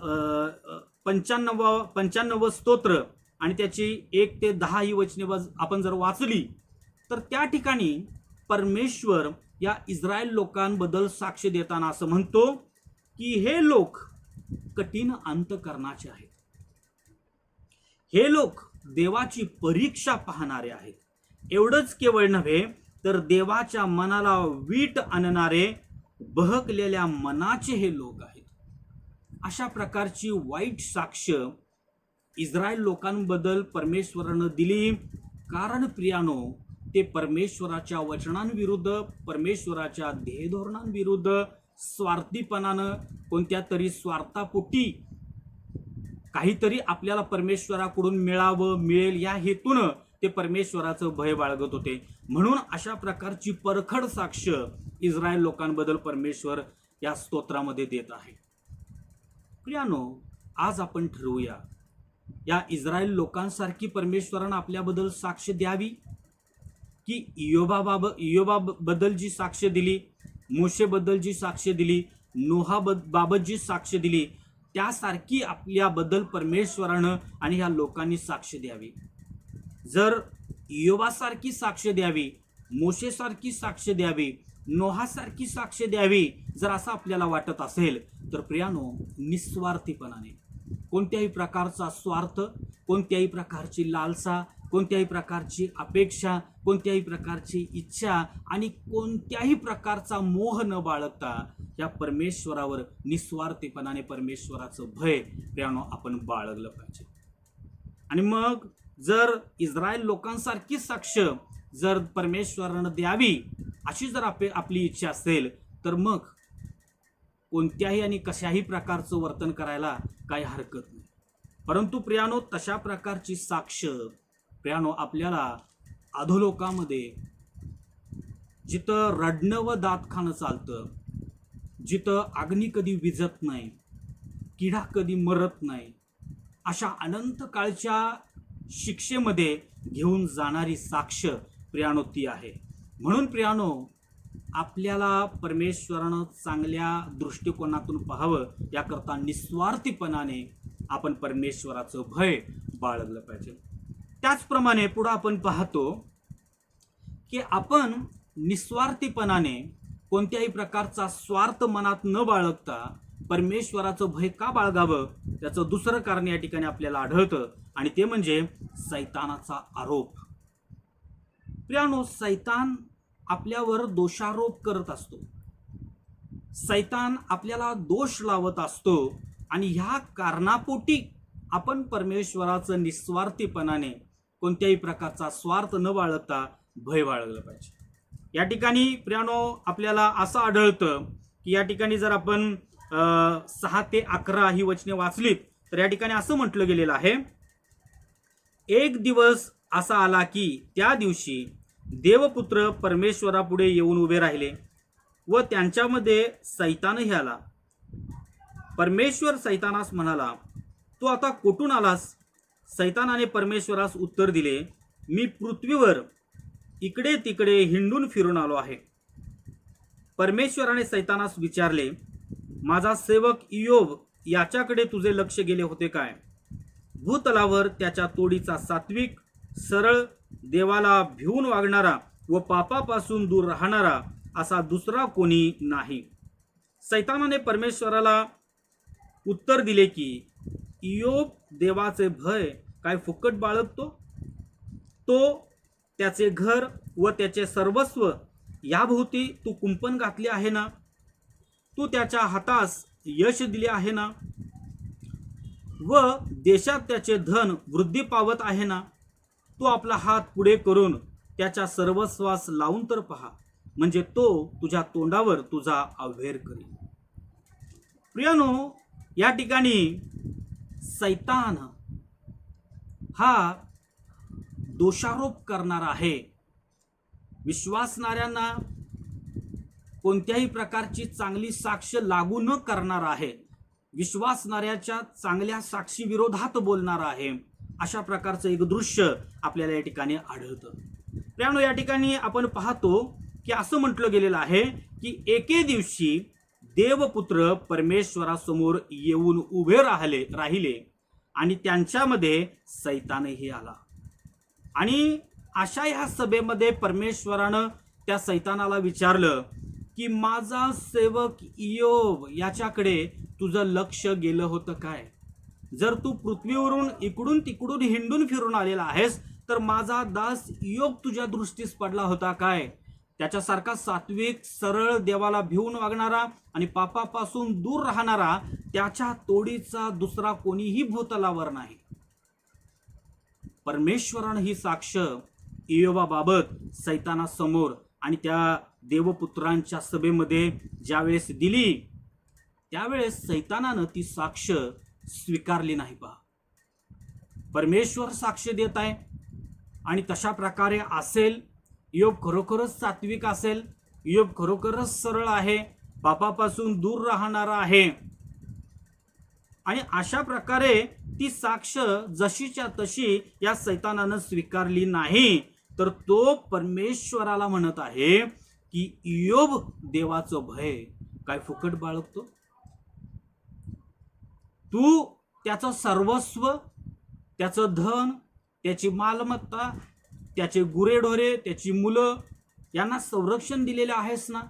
Speaker 1: 95 स्तोत्र आणि त्याची 1 ते 10 ही वचने आपण जर वाचली तर त्या ठिकाणी परमेश्वर या इस्रायल लोकांबद्दल साक्ष देताना असं म्हणतो की हे लोक कठीण अंतकरणाचे आहेत, हे लोक देवाची परीक्षा पाहणारे आहेत. एवढंच केवळ नव्हे तर देवाच्या मनाला वीट आणणारे बहकलेल्या मनाचे हे लोक आहेत. अशा प्रकारची वाईट साक्ष इस्रायल लोकांबद्दल परमेश्वरानं दिली, कारण प्रियानो ते परमेश्वराच्या वचनांविरुद्ध, परमेश्वराच्या ध्येयधोरणांविरुद्ध स्वार्थीपणानं, कोणत्या तरी स्वार्थापोटी काहीतरी आपल्याला परमेश्वराकडून मिळेल या हेतून ते परमेश्वराचं भय बाळगत होते. म्हणून अशा प्रकारची परखड साक्ष इस्रायल लोकांबद्दल परमेश्वर या स्तोत्रामध्ये देत आहे. प्रियानो, आज आपण ठरवूया या इस्रायल लोकांसारखी परमेश्वरानं आपल्याबद्दल साक्ष द्यावी की इयोबाबद्दल जी साक्ष दिली, मोशेबद्दल जी साक्ष दिली, नोहाबाबत जी साक्ष दिली, त्यासारखी आपल्याबद्दल परमेश्वरानं आणि ह्या लोकांनी साक्ष द्यावी. जर इयोबासारखी साक्ष द्यावी, मोशेसारखी साक्ष द्यावी, नोहासारखी साक्ष द्यावी जर असं आपल्याला वाटत असेल तर प्रियानो, निस्वार्थीपणाने, कोणत्याही प्रकारचा स्वार्थ, कोणत्याही प्रकारची लालसा, कोणत्याही प्रकारची अपेक्षा, कोणत्याही प्रकारची इच्छा आणि कोणत्याही प्रकारचा मोह न बाळगता या परमेश्वरावर निस्वार्थीपणाने परमेश्वराचं भय प्रियानो आपण बाळगलं पाहिजे. आणि मग जर इस्रायल लोकांसारखी साक्ष जर परमेश्वरानं द्यावी अशी जर आपली इच्छा असेल तर मग कोणत्याही आणि कशाही प्रकारचं वर्तन करायला काही हरकत नाही. परंतु प्रियानो, तशा प्रकारची साक्ष प्रियानो आपल्याला अधोलोकामध्ये, जिथं रडणं व दात खाणं चालतं, जिथं अग्नी कधी विझत नाही, किडा कधी मरत नाही, अशा अनंत काळच्या शिक्षेमध्ये घेऊन जाणारी साक्ष प्रियानो ती आहे. म्हणून प्रियानो, आपल्याला परमेश्वरानं चांगल्या दृष्टिकोनातून पाहावं, याकरता निस्वार्थीपणाने आपण परमेश्वराचं भय बाळगलं पाहिजे. त्याचप्रमाणे पुढे आपण पाहतो की आपण निस्वार्थीपणाने कोणत्याही प्रकारचा स्वार्थ मनात न बाळगता परमेश्वराचं भय का बाळगावं, त्याचं दुसरं कारण या ठिकाणी आपल्याला आढळतं आणि ते म्हणजे सैतानाचा आरोप. प्रियानो, सैतान आपल्यावर दोषारोप करत असतो, सैतान आपल्याला दोष लावत असतो आणि ह्या कारणापोटी आपण परमेश्वराचं निस्वार्थीपणाने कोणत्याही प्रकारचा स्वार्थ न बाळगता भय बाळगलं पाहिजे. या ठिकाणी प्रियानो आपल्याला असं आढळतं की या ठिकाणी जर आपण 6 ते 11 ही वचने वाचलीत तर या ठिकाणी असं म्हटलं गेलेलं आहे, एक दिवस असा आला की त्या दिवशी देवपुत्र परमेश्वरापुढे येऊन उभे राहिले व त्यांच्यामध्ये सैतानही आला. परमेश्वर सैतानास म्हणाला, तू आता कुठून आलास? सैतानाने परमेश्वरास उत्तर दिले, मी पृथ्वीवर इकडे तिकडे हिंडून फिरून आलो आहे. परमेश्वराने सैतानास विचारले, माझा सेवक इयोब याच्याकडे तुझे लक्ष गेले होते काय? भूतलावर त्याच्या तोडीचा सात्विक, सरळ, देवाला भिवून वागणारा व पापापासून दूर राहणारा असा दुसरा कोणी नाही. सैतानाने परमेश्वराला उत्तर दिले की, इयोब देवाचे भय काय फुकट बाळगतो? तो त्याचे घर व त्याचे सर्वस्व याभोवती तू कुंपण घातले आहे ना? तू त्याच्या हातास यश दिले आहे ना? व देशात त्याचे धन वृद्धी पावत आहे ना? तू आपला हात पुढे करून त्याच्या सर्वस्वास लावून तर पहा, म्हणजे तो तुझ्या तोंडावर तुझा अव्हेर करेल. प्रियानो, या ठिकाणी सैतान हा दोषारोप करणारा आहे. विश्वासणाऱ्यांना कोणत्याही प्रकारची चांगली साक्ष लागू न करणार आहे. विश्वासणाऱ्याच्या चांगल्या साक्षी विरोधात बोलणार आहे. अशा प्रकारचं एक दृश्य आपल्याला या ठिकाणी आढळतं. त्यामुळे या ठिकाणी आपण पाहतो की असं म्हटलं गेलेलं आहे की एके दिवशी देवपुत्र परमेश्वरासमोर येऊन उभे राहिले आणि त्यांच्यामध्ये सैतानही आला. आणि अशा ह्या सभेमध्ये परमेश्वरानं त्या सैतानाला विचारलं की माझा सेवक इयोब याच्याकडे तुझं लक्ष गेलं होतं काय? जर तू पृथ्वीवरून इकडून तिकडून हिंडून फिरून आलेला आहेस तर माझा दास इयोब तुझ्या दृष्टीस पडला होता काय? त्याच्यासारखा सात्विक, सरळ, देवाला भिवून वागणारा आणि पापापासून दूर राहणारा त्याच्या तोडीचा दुसरा कोणीही भूतलावर नाही. परमेश्वरानं ही साक्ष इयोबाबाबत सैतानासमोर आणि त्या देवपुत्रांच्या सभेमध्ये ज्यावेळेस दिली त्यावेळेस सैतानानं ती साक्ष स्वीकारली नाही. पहा, परमेश्वर साक्ष देत आहे आणि तशा प्रकारे असेल, इयोब खरोखरच सात्विक असेल, इयोब खरोखरच सरळ आहे, पापापासून दूर राहणारा आहे, आणि अशा प्रकारे ती साक्ष जशीच्या तशी या सैतानानं स्वीकारली नाही, तर तो परमेश्वराला म्हणत आहे की इयोब देवाचं भय काय फुकट बाळगतो? तू त्याचं सर्वस्व, त्याचं धन, त्याची मालमत्ता, त्याचे गुरेढोरे, त्याची मुलं यांना संरक्षण दिलेले आहेस ना?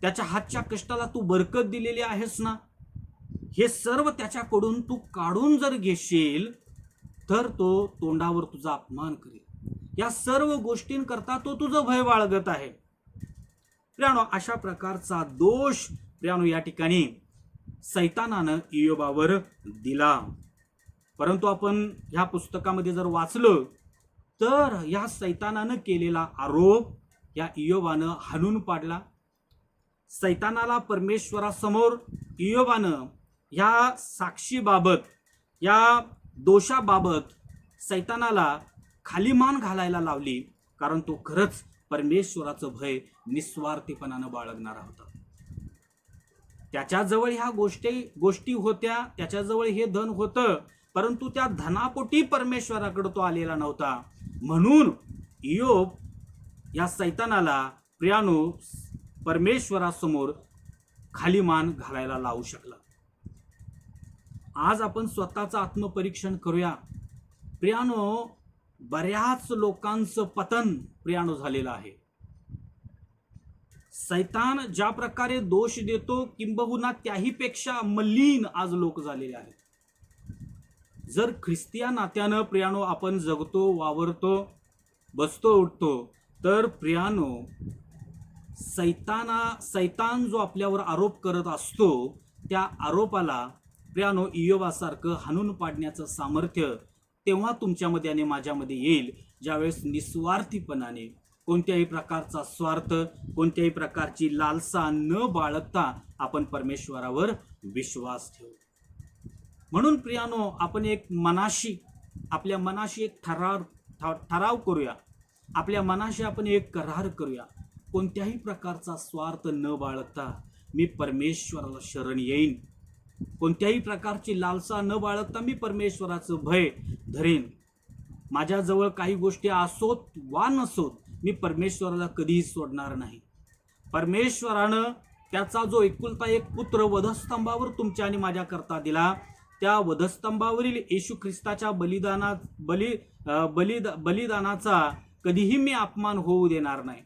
Speaker 1: त्याच्या हातच्या कष्टाला तू बरकत दिलेली आहेस ना? हे सर्व त्याच्याकडून तू काढून जर घेशील तर तो तोंडावर तुझा अपमान करेल. या सर्व गोष्टींकरता तो तुझं भय बाळगत आहे. प्रियानो, अशा प्रकारचा दोष प्रियानो या ठिकाणी सैतानानं इयोबावर दिला. परंतु आपण ह्या पुस्तकामध्ये जर वाचलं तर या सैतानानं केलेला आरोप या इयोबानं हाणून पाडला. सैतानाला परमेश्वरासमोर इयोबानं या साक्षीबाबत, या दोषाबाबत सैतानाला खाली मान घालायला लावली, कारण तो खरंच परमेश्वराचं भय निस्वार्थीपणानं बाळगणारा होता. त्याच्याजवळ ह्या गोष्टी होत्या, त्याच्याजवळ हे धन होतं, परंतु त्या धनापोटी परमेश्वराकडे तो आलेला नव्हता. म्हणून इयोब या सैतानाला प्रियानो परमेश्वरासमोर खाली मान घालायला लावू शकला. आज आपण स्वतःचं आत्मपरीक्षण करूया. प्रियानो, बऱ्याच लोकांचं पतन प्रियानो झालेलं आहे. सैतान ज्या प्रकारे दोष देतो किंबहुना त्याहीपेक्षा मलिन आज लोक झालेले आहेत. जर ख्रिस्तिया नात्यानं प्रियानो आपण जगतो, वावरतो, बसतो, उठतो, तर प्रियानो सैतान जो आपल्यावर आरोप करत असतो त्या आरोपाला प्रियानो इयोबासारखं हाणून पाडण्याचं सामर्थ्य तेव्हा तुमच्यामध्ये आणि माझ्यामध्ये येईल ज्यावेळेस निस्वार्थीपणाने, कोणत्याही प्रकारचा स्वार्थ, कोणत्याही प्रकारची लालसा न बाळगता आपण परमेश्वरावर विश्वास ठेवू. म्हणून प्रियानो, आपण आपल्या मनाशी एक ठराव करूया. आपल्या मनाशी आपण एक करार करूया. कोणत्याही प्रकारचा स्वार्थ न बाळगता मी परमेश्वराला शरण येईन. कोणत्याही प्रकारची लालसा न बाळगता मी परमेश्वराचं भय धरेन. माझ्याजवळ काही गोष्टी असोत वा नसोत, मी परमेश्वराला कधीही सोडणार नाही. परमेश्वरानं त्याचा जो एकुलता एक पुत्र वधस्तंभावर तुमच्या आणि माझ्या करता दिला, त्या वधस्तंभावरील येशू ख्रिस्ताच्या बलिदानाचा कधीही मी अपमान होऊ देणार नाही.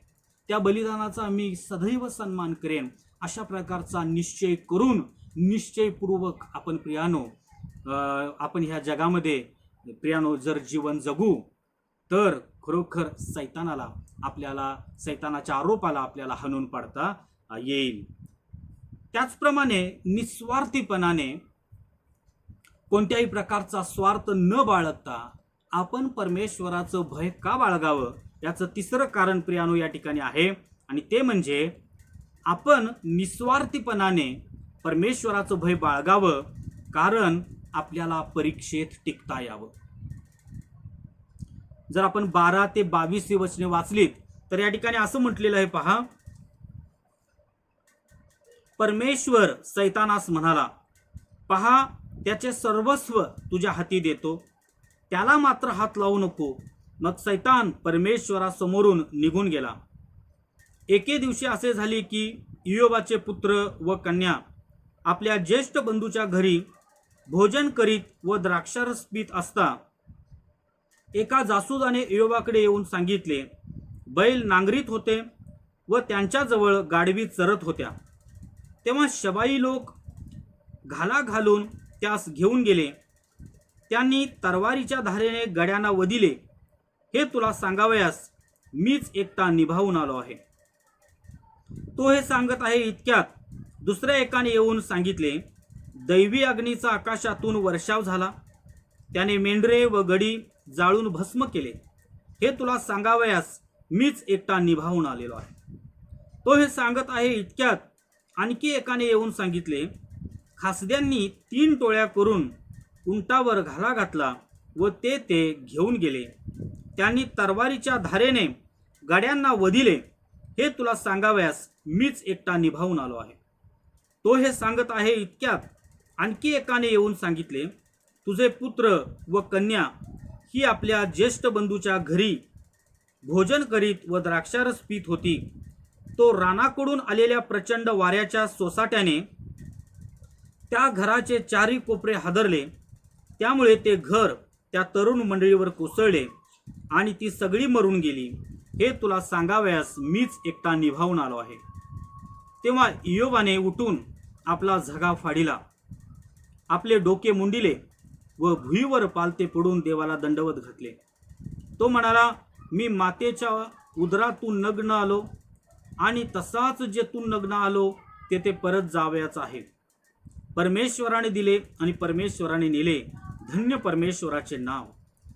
Speaker 1: त्या बलिदानाचा मी सदैव सन्मान करेन. अशा प्रकारचा निश्चय करून निश्चयपूर्वक आपण प्रियानो आपण ह्या जगामध्ये प्रियानो जर जीवन जगू तर खरोखर सैतानाच्या आरोपाला आपल्याला हाणून पाडता येईल. त्याचप्रमाणे निस्वार्थीपणाने कोणत्याही प्रकारचा स्वार्थ न बाळगता आपण परमेश्वराचं भय का बाळगावं, याचं तिसरं कारण प्रियानो या ठिकाणी आहे, आणि ते म्हणजे आपण निस्वार्थीपणाने परमेश्वराचं भय बाळगावं, कारण आपल्याला परीक्षेत टिकता यावं. जर आपण 12 ते 22 ही वचने वाचलीत तर या ठिकाणी असं म्हटलेलं आहे, पहा, परमेश्वर सैतानास म्हणाला, पहा त्याचे सर्वस्व तुझ्या हाती देतो, त्याला मात्र हात लावू नको. मग सैतान परमेश्वरासमोरून निघून गेला. एके दिवशी असे झाले की इयोबाचे पुत्र व कन्या आपल्या ज्येष्ठ बंधूच्या घरी भोजन करीत व द्राक्षारस पीत असता एका जासूदाने इयोबाकडे येऊन सांगितले, बैल नांगरीत होते व त्यांच्याजवळ गाढवी चरत होत्या. तेव्हा शबाई लोक घाला घालून त्यास घेऊन गेले. त्यांनी तरवारीच्या धारेने गड्यांना वदिले. हे तुला सांगावयास मीच एकटा निभावून आलो आहे. तो हे सांगत आहे इतक्यात दुसऱ्या एकाने येऊन सांगितले, दैवी अग्नीचा आकाशातून वर्षाव झाला, त्याने मेंढरे व गडी जाळून भस्म केले. हे तुला सांगावयास मीच एकटा निभावून आलेलो आहे. तो हे सांगत आहे इतक्यात आणखी एकाने येऊन सांगितले, खासद्यांनी 3 टोळ्या करून उंटावर घाला घातला व ते घेऊन गेले. त्यांनी तरवारीच्या धारेने गाड्यांना वधिले. हे तुला सांगावयास मीच एकटा निभावून आलो आहे. तो हे सांगत आहे इतक्यात आणखी एकाने येऊन सांगितले, तुझे पुत्र व कन्या ही आपल्या ज्येष्ठ बंधूच्या घरी भोजन करीत व द्राक्षारस पीत होती. तो रानाकडून आलेल्या प्रचंड वाऱ्याच्या सोसाट्याने त्या घराचे 4 कोपरे हादरले. त्यामुळे ते घर त्या तरुण मंडळीवर कोसळले आणि ती सगळी मरून गेली. हे तुला सांगावयास मीच एकटा निभावून आलो आहे. तेव्हा इयोबाने उठून आपला झगा फाडिला, आपले डोके मुंडिले व भुईवर पालते पडून देवाला दंडवत घातले. तो म्हणाला, मी मातेच्या उदरातून नग्न आलो आणि तसाच जेथून नग्न आलो तेथे परत जावयाच आहे. परमेश्वराने दिले आणि परमेश्वराने नेले, धन्य परमेश्वराचे नाव.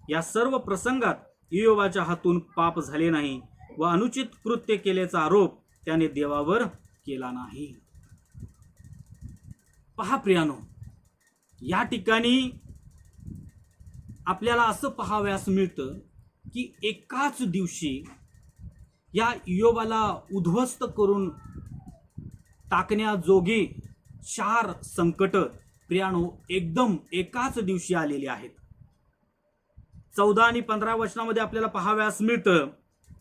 Speaker 1: या सर्व प्रसंगात इयोबाच्या हातून पाप झाले नाही व अनुचित कृत्य केल्याचा आरोप त्याने देवावर केला नाही. पहा प्रियानो, या ठिकाणी आपल्याला असं पाहावयास मिळतं की एकाच दिवशी या इयोबाला उद्ध्वस्त करून टाकण्याजोगी 4 संकट प्रियानो एकदम एकाच दिवशी आलेली आहेत. 14 आणि 15 वचनामध्ये आपल्याला पाहावयास मिळतं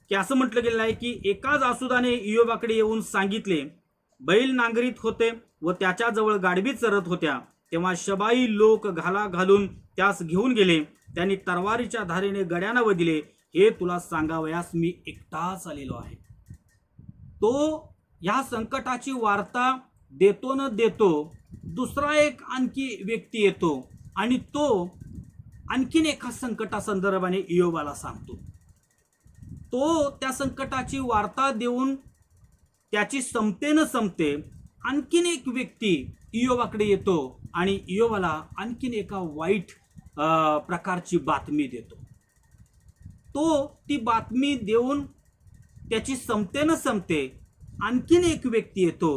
Speaker 1: की असं म्हटलं गेलेलं आहे की एका जासूदाने इयोबाकडे येऊन सांगितले, बैल नांगरीत होते व त्याच्याजवळ गाढवी चरत होत्या. तेव्हा शबाई लोक घाला घालून त्यास घेऊन गेले. त्यांनी तरवारीच्या धारेने गड्यांना वदिले. हे तुला सांगावयास मी एकटाच आलेलो आहे. तो या संकटाची वार्ता देतो न देतो दुसरा एक आणखी व्यक्ती येतो आणि तो आणखीन एका संकटासंदर्भाने इयोबाला सांगतो. तो त्या संकटाची वार्ता देऊन त्याची संपते न संपते आणखीन एक व्यक्ती इयोबाकडे येतो आणि इयोबाला आणखीन एका वाईट प्रकारची बातमी देतो. तो ती बातमी देऊन त्याची संपते न संपते आणखीन एक व्यक्ती येतो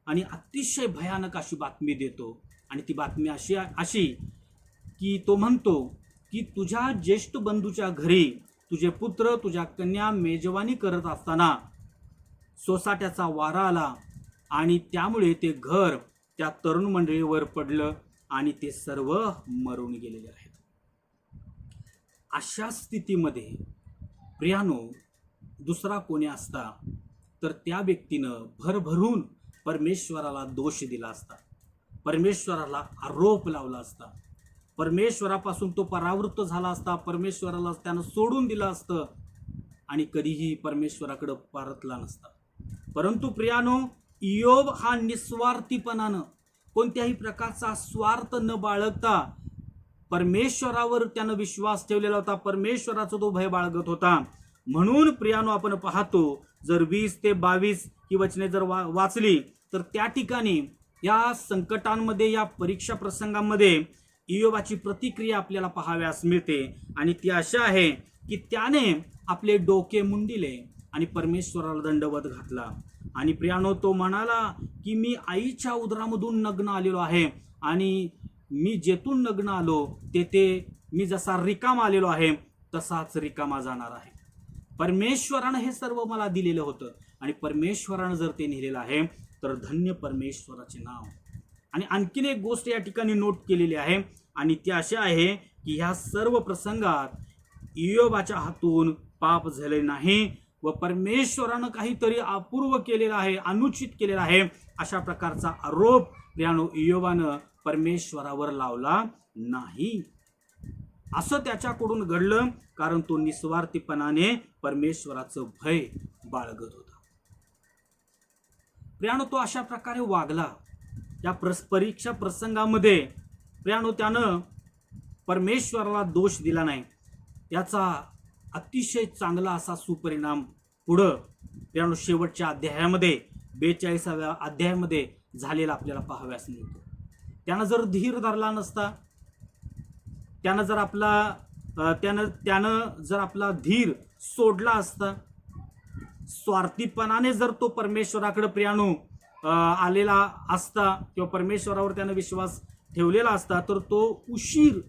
Speaker 1: आणि अतिशय भयानक अशी बातमी देतो. आणि ती बातमी अशी की तो म्हणतो की तुझ्या ज्येष्ठ बंधूच्या घरी तुझे पुत्र तुझ्या कन्या मेजवानी करत असताना सोसाट्याचा वारा आला आणि त्यामुळे ते घर त्या तरुण मंडळीवर पडलं आणि ते सर्व मरून गेलेले आहेत. अशा स्थितीमध्ये प्रियानो दुसरा कोणी असता तर त्या व्यक्तीनं भरभरून परमेश्वराला दोष दिला असता, परमेश्वराला आरोप लावला असता, परमेश्वरापासून तो परावृत्त झाला असता, परमेश्वराला त्यानं सोडून दिलं असतं आणि कधीही परमेश्वराकडे परतला नसता. परंतु प्रियानो इयोब हा निस्वार्थीपणानं कोणत्याही प्रकारचा स्वार्थ न बाळगता परमेश्वरावर त्यानं विश्वास ठेवलेला होता, परमेश्वराचा तो भय बाळगत होता. म्हणून प्रियानो आपण पाहतो जर 20 ते 22 ही वचने जर वाचली तर त्या ठिकाणी या संकटांमध्ये, या परीक्षा प्रसंगामध्ये इयोबाची प्रतिक्रिया आपल्याला पाहाव्यास मिळते आणि ती अशा आहे की त्याने आपले डोके मुंडिले आणि परमेश्वराला दंडवत घातला. आणि प्रियानो तो म्हणाला की मी आईच्या उदरामधून नग्न आलेलो आहे आणि मी जेथून नग्न आलो तेथे मी जसा रिकामा आलेलो आहे तसाच रिकामा जाणार आहे. परमेश्वरानं हे सर्व मला दिलेलं होतं आणि परमेश्वरानं जर ते नेलेलं आहे तर धन्य परमेश्वराचे नाव. आणि आणखीन एक गोष्ट या ठिकाणी नोट केलेली आहे आणि ती अशी आहे की ह्या सर्व प्रसंगात इयोबाच्या हातून पाप झाले नाही व परमेश्वरानं काहीतरी अपूर्व केलेलं आहे, अनुचित केलेलं आहे, अशा प्रकारचा आरोप प्रियानो इयोबानं परमेश्वरावर लावला नाही. असं त्याच्याकडून घडलं कारण तो निस्वार्थीपणाने परमेश्वराचं भय बाळगत होता. प्रियानो तो अशा प्रकारे वागला. या परीक्षा प्रसंगामध्ये प्रियानो त्यानं परमेश्वराला दोष दिला नाही. याचा अतिशय चांगला असा सुपरिणाम पुढं प्रियानो शेवटच्या अध्यायामध्ये 42व्या अध्यायामध्ये झालेला आपल्याला पाहाव्यास मिळतो. त्यानं जर धीर धरला नसता, त्यानं जर आपला धीर सोडला असता, स्वार्थीपणाने जर तो परमेश्वराकडे प्रियानो आलेला असता किंवा परमेश्वरावर त्यानं विश्वास ठेवलेला असता तर तो उशीर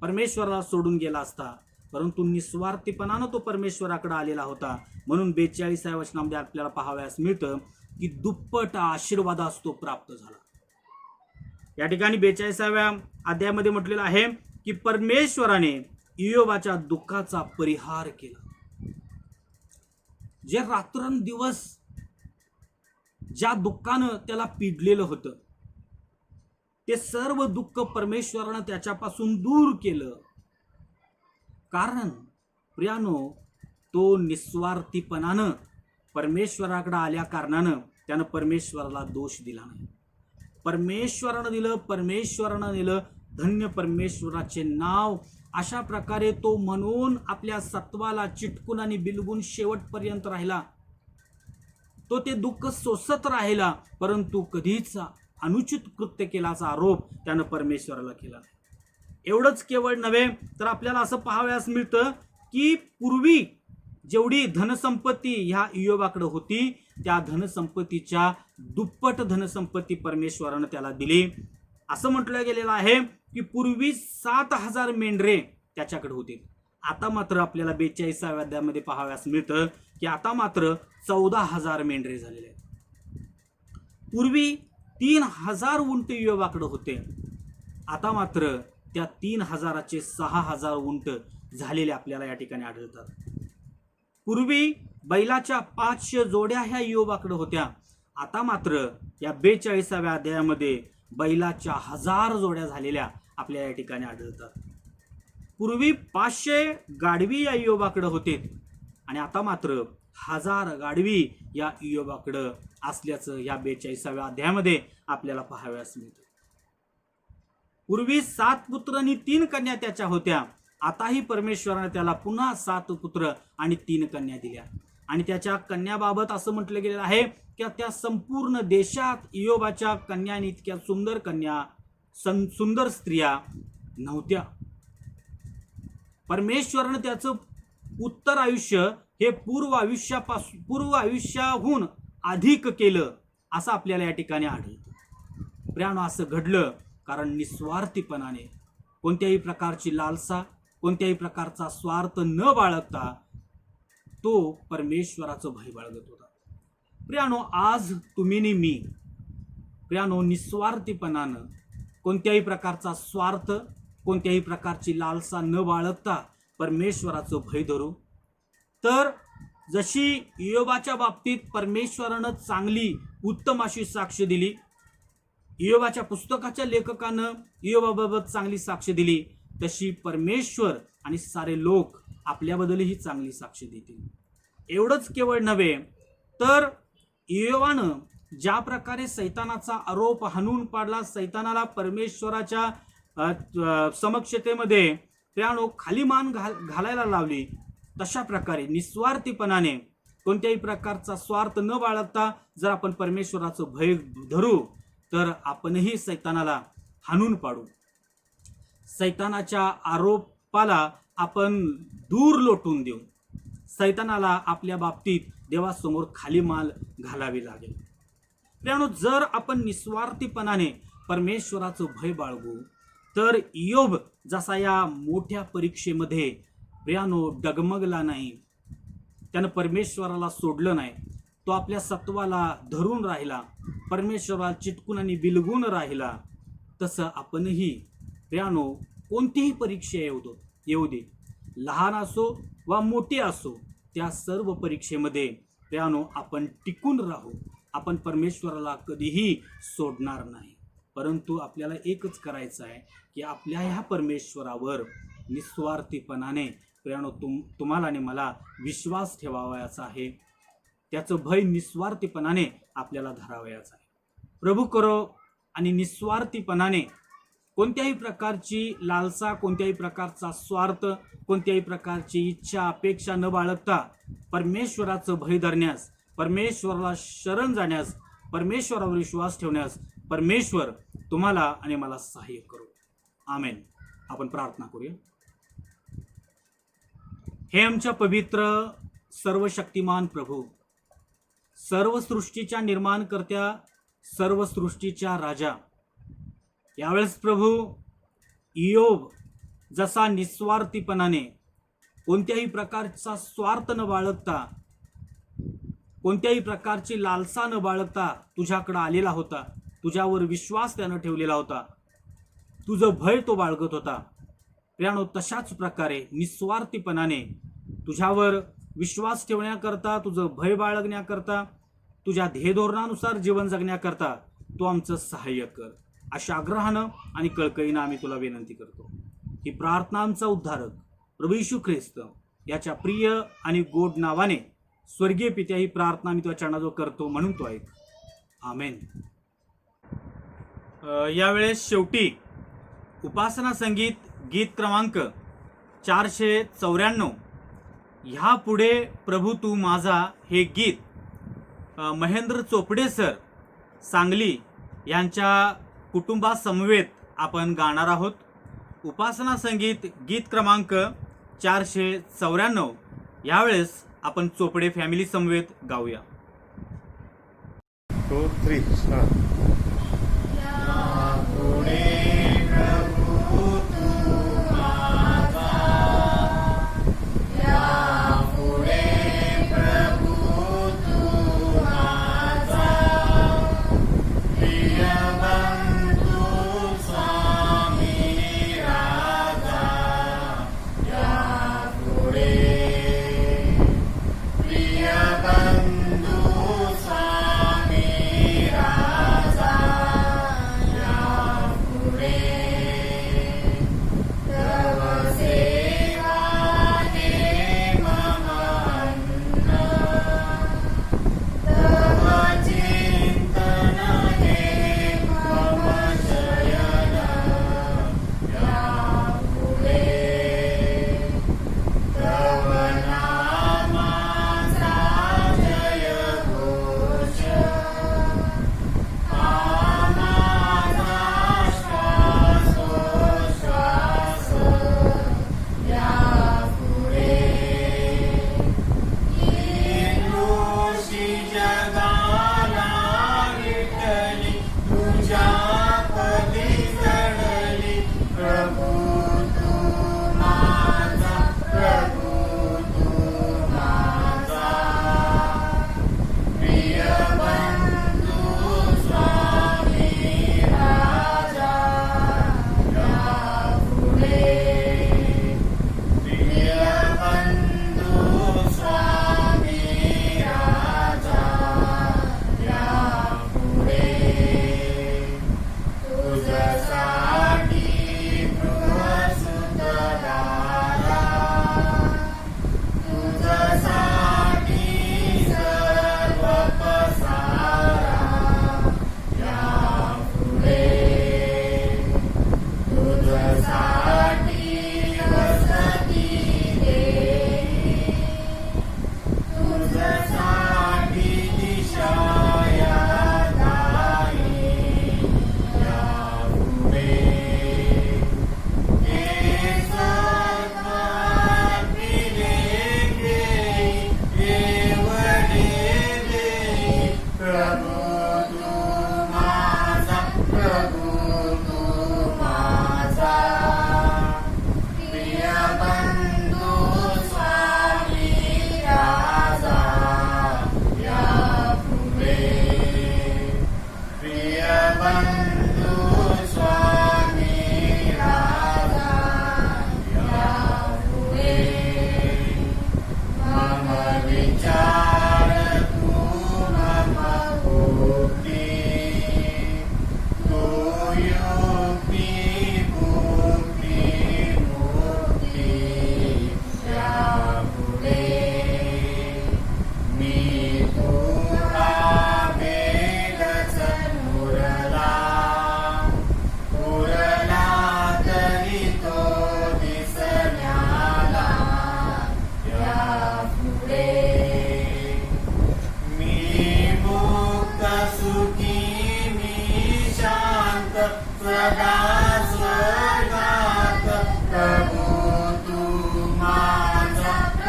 Speaker 1: परमेश्वराला सोडून गेला असता. परंतु निस्वार्थीपणानं तो परमेश्वराकडे आलेला होता. म्हणून 42व्या वचनामध्ये आपल्याला पाहाव्यास मिळतं की दुप्पट आशीर्वादास तो प्राप्त झाला. या ठिकाणी 42व्या अध्यायामध्ये म्हटलेलं आहे की परमेश्वराने इयोबाच्या दुःखाचा परिहार केला. जे रात्रंदिवस ज्या दुःखानं त्याला पिडलेलं होतं ते सर्व दुःख परमेश्वरानं त्याच्यापासून दूर केलं. कारण प्रियानो तो निस्वार्थीपणानं परमेश्वराकडे आल्या कारणानं त्यानं परमेश्वराला दोष दिला नाही. परमेश्वरानं दिलं धन्य परमेश्वराचे नाव. अशा प्रकारे तो म्हणून आपल्या सत्वाला चिटकून आणि बिलगून शेवटपर्यंत राहिला. तो ते दुःख सोसत राहिला परंतु कधीच अनुचित कृत्य केल्याचा आरोप त्यानं परमेश्वराला केला. एवढंच केवळ नव्हे तर आपल्याला असं पाहावयास मिळतं की पूर्वी जेवढी धनसंपत्ती ह्या इयोबाकडे होती त्या धनसंपत्तीच्या दुप्पट धनसंपत्ती परमेश्वरानं त्याला दिली. असं म्हटलं गेलेलं आहे की पूर्वी 7,000 मेंढरे त्याच्याकडे होते. आता मात्र आपल्याला 42व्या अध्यायामध्ये पाहावयास मिळतं की आता मात्र 14,000 मेंढरे झालेले आहेत. पूर्वी 3,000 उंट इयोबाकडे होते. आता मात्र त्या 3,000चे 6,000 उंट झालेले आपल्याला या ठिकाणी आढळतात. पूर्वी बैलाच्या 500 जोड्या ह्या इयोबाकडे होत्या. आता मात्र या 42व्या अध्यायामध्ये बैलाच्या 1000 जोड्या झालेल्या आपल्या या ठिकाणी आढळतात. पूर्वी 500 गाढवी या इयोबाकडे होते आणि आता मात्र 1000 गाढवी या इयोबाकडे असल्याचं या 42व्या अध्यायामध्ये आपल्याला पाहावयास मिळतं. पूर्वी 7 पुत्र आणि 3 कन्या त्याच्या होत्या. आताही परमेश्वराने त्याला पुन्हा 7 पुत्र आणि 3 कन्या दिल्या. आणि त्याच्या कन्याबाबत असं म्हटलं गेलेलं आहे की त्या संपूर्ण देशात इयोबाच्या कन्यानी इतक्या सुंदर कन्या, सुंदर स्त्रिया नव्हत्या. परमेश्वराने त्याचं उत्तर आयुष्य हे पूर्व आयुष्याहून अधिक केलं असं आपल्याला या ठिकाणी आढळतं. प्रियानो असं घडलं कारण निस्वार्थीपणाने कोणत्याही प्रकारची लालसा, कोणत्याही प्रकारचा स्वार्थ न बाळगता तो परमेश्वराचं भय बाळगत होता. प्रियानो आज तुम्ही आणि मी प्रियानो, निस्वार्थीपणानं, कोणत्याही प्रकारचा स्वार्थ, कोणत्याही प्रकारची लालसा न बाळगता परमेश्वराचं भय धरू, तर जशी इयोबाच्या बाबतीत परमेश्वरानं चांगली उत्तम अशी साक्ष दिली, इयोबाच्या पुस्तकाच्या लेखकानं इयोबाबाबत चांगली साक्ष दिली, तशी परमेश्वर आणि सारे लोक आपल्याबद्दलही चांगली साक्ष देतील. एवढंच केवळ नव्हे, तर इयोबानं ज्या प्रकारे सैतानाचा आरोप हाणून पाडला, सैतानाला परमेश्वराच्या समक्षतेमध्ये प्रियानो खाली मान घालायला लावली, तशा प्रकारे निस्वार्थीपणाने, कोणत्याही प्रकारचा स्वार्थ न बाळगता जर आपण परमेश्वराचं भय धरू, तर आपणही सैतानाला हाणून पाडू. सैतानाच्या आरोपाला आपण दूर लोटून देऊ. सैतानाला आपल्या बाबतीत देवासमोर खाली मान घालावी लागेल. प्रियानो, जर आपण निस्वार्थीपणाने परमेश्वराचं भय बाळगू, तर इयोब जसा या मोठ्या परीक्षेमध्ये प्रियानो डगमगला नाही, त्यानं परमेश्वराला सोडलं नाही, तो आपल्या सत्वाला धरून राहिला, परमेश्वराला चिटकून आणि बिलगून राहिला, तसं आपणही प्रियानो कोणतीही परीक्षा येऊ दे, लहान असो वा मोठी असो, त्या सर्व परीक्षेमध्ये प्रियानो आपण टिकून राहू. आपण परमेश्वराला कधीही सोडणार नाही. परंतु आपल्याला एकच करायचं आहे की आपल्या ह्या परमेश्वरावर निस्वार्थीपणाने प्रियानो तुम्हाला आणि मला विश्वास ठेवावयाचा आहे. त्याचं भय निस्वार्थीपणाने आपल्याला धरावयाचं आहे. प्रभू करो आणि निस्वार्थीपणाने कोणत्याही प्रकारची लालसा, कोणत्याही प्रकारचा स्वार्थ, कोणत्याही प्रकारची इच्छा अपेक्षा न बाळगता परमेश्वराचं भय धरण्यास, परमेश्वराला शरण जाण्यास, परमेश्वरावर विश्वास ठेवण्यास परमेश्वर तुम्हाला आणि मला सहाय्य करू. आमेन. आपण प्रार्थना करूया. हे आमच्या पवित्र सर्वशक्तिमान प्रभू, सर्व सृष्टीच्या निर्माणकर्त्या, सर्व सृष्टीच्या राजा, यावेळेस प्रभू इयोब जसा निस्वार्थीपणाने, कोणत्याही प्रकारचा स्वार्थ न बाळगता, कोणत्याही प्रकारची लालसा न बाळगता तुझ्याकडे आलेला होता, तुझ्यावर विश्वास त्यानं ठेवलेला होता, तुझं भय तो बाळगत होता. प्रियानो, तशाच प्रकारे निस्वार्थीपणाने तुझ्यावर विश्वास ठेवण्याकरता, तुझं भय बाळगण्याकरता, तुझ्या ध्येयधोरणानुसार जीवन जगण्याकरता तू आमचं सहाय्य कर. अशा आग्रहानं आणि कळकळीनं आम्ही तुला विनंती करतो. ही प्रार्थना आमचा उद्धारक प्रभू येशू ख्रिस्त याच्या प्रिय आणि गोड नावाने स्वर्गीय पित्या, ही प्रार्थना मी तुझ्या चरणाजवळ करतो, म्हणून तो ऐक. आमेन. यावेळेस शेवटी उपासना संगीत गीत क्रमांक 494, ह्या पुढे प्रभू तू माझा, हे गीत महेंद्र चोपडे सर सांगली यांच्या कुटुंबासमवेत आपण गाणार आहोत. उपासना संगीत गीत क्रमांक 494 यावेळेस आपण चोपडे फॅमिली समवेत गाऊया.
Speaker 2: 2, 3
Speaker 3: Bando Swami Radha.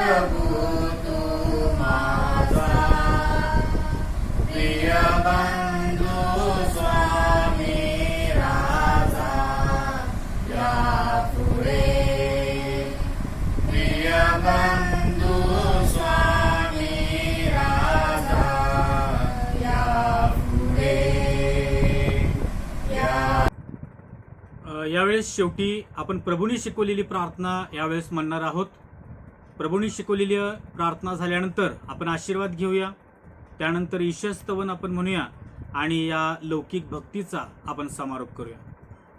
Speaker 1: प्रभू तू माझा प्रिय बंधू स्वामी राजा यापुढे प्रिय बंधू स्वामी राजा यापुढे यावेळेस शेवटी आपण प्रभूंनी शिकवलेली प्रार्थना यावेळेस म्हणणार आहोत. प्रभूंनी शिकवलेली प्रार्थना झाल्यानंतर आपण आशीर्वाद घेऊया. त्यानंतर ईशस्तवन आपण म्हणूया आणि या लौकिक भक्तीचा आपण समारोप करूया.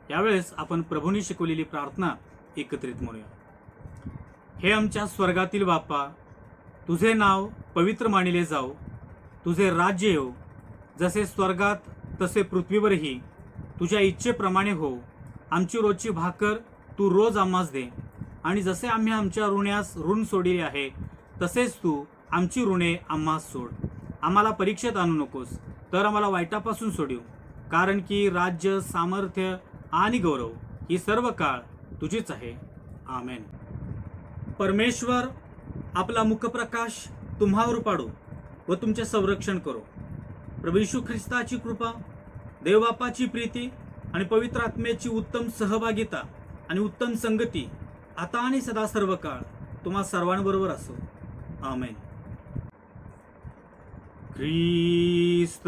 Speaker 1: यावेळेस आपण प्रभूंनी शिकवलेली प्रार्थना एकत्रित म्हणूया. हे आमच्या स्वर्गातील बापा, तुझे नाव पवित्र मानिले जाऊ, तुझे राज्य येऊ, जसे स्वर्गात तसे पृथ्वीवरही तुझ्या इच्छेप्रमाणे हो. आमची रोजची भाकर तू रोज आम्हास दे, आणि जसे आम्ही आमच्या ऋण्यास ऋण सोडले आहे तसेच तू आमची ऋणे आम्हास सोड. आम्हाला परीक्षेत आणू नकोस, तर आम्हाला वाईटापासून सोडव, कारण की राज्य, सामर्थ्य आणि गौरव ही सर्व काळ तुझीच आहे. आमेन. परमेश्वर आपला मुखप्रकाश तुम्हावर पाडो व तुमचे संरक्षण करो. प्रभू येशू ख्रिस्ताची कृपा, देवबापाची प्रीती आणि पवित्र आत्म्याची उत्तम सहभागिता आणि उत्तम संगती आता आणि सदा सर्व काळ तुम्हा सर्वांबरोबर असो. आमेन. ख्रिस्त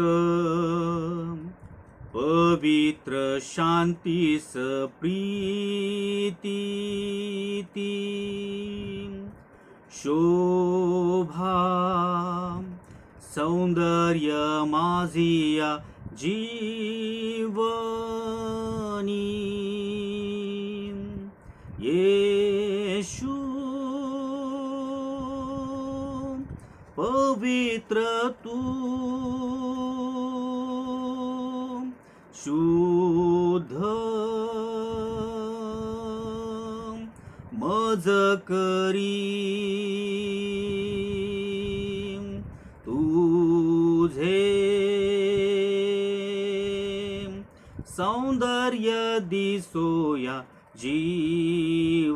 Speaker 1: पवित्र शांतीस प्रीती शोभा सौंदर्य माझिया जीवनी येशू पवित्र तू शुद्ध मज करी तुझे सौंदर्य दिसोया जीवनी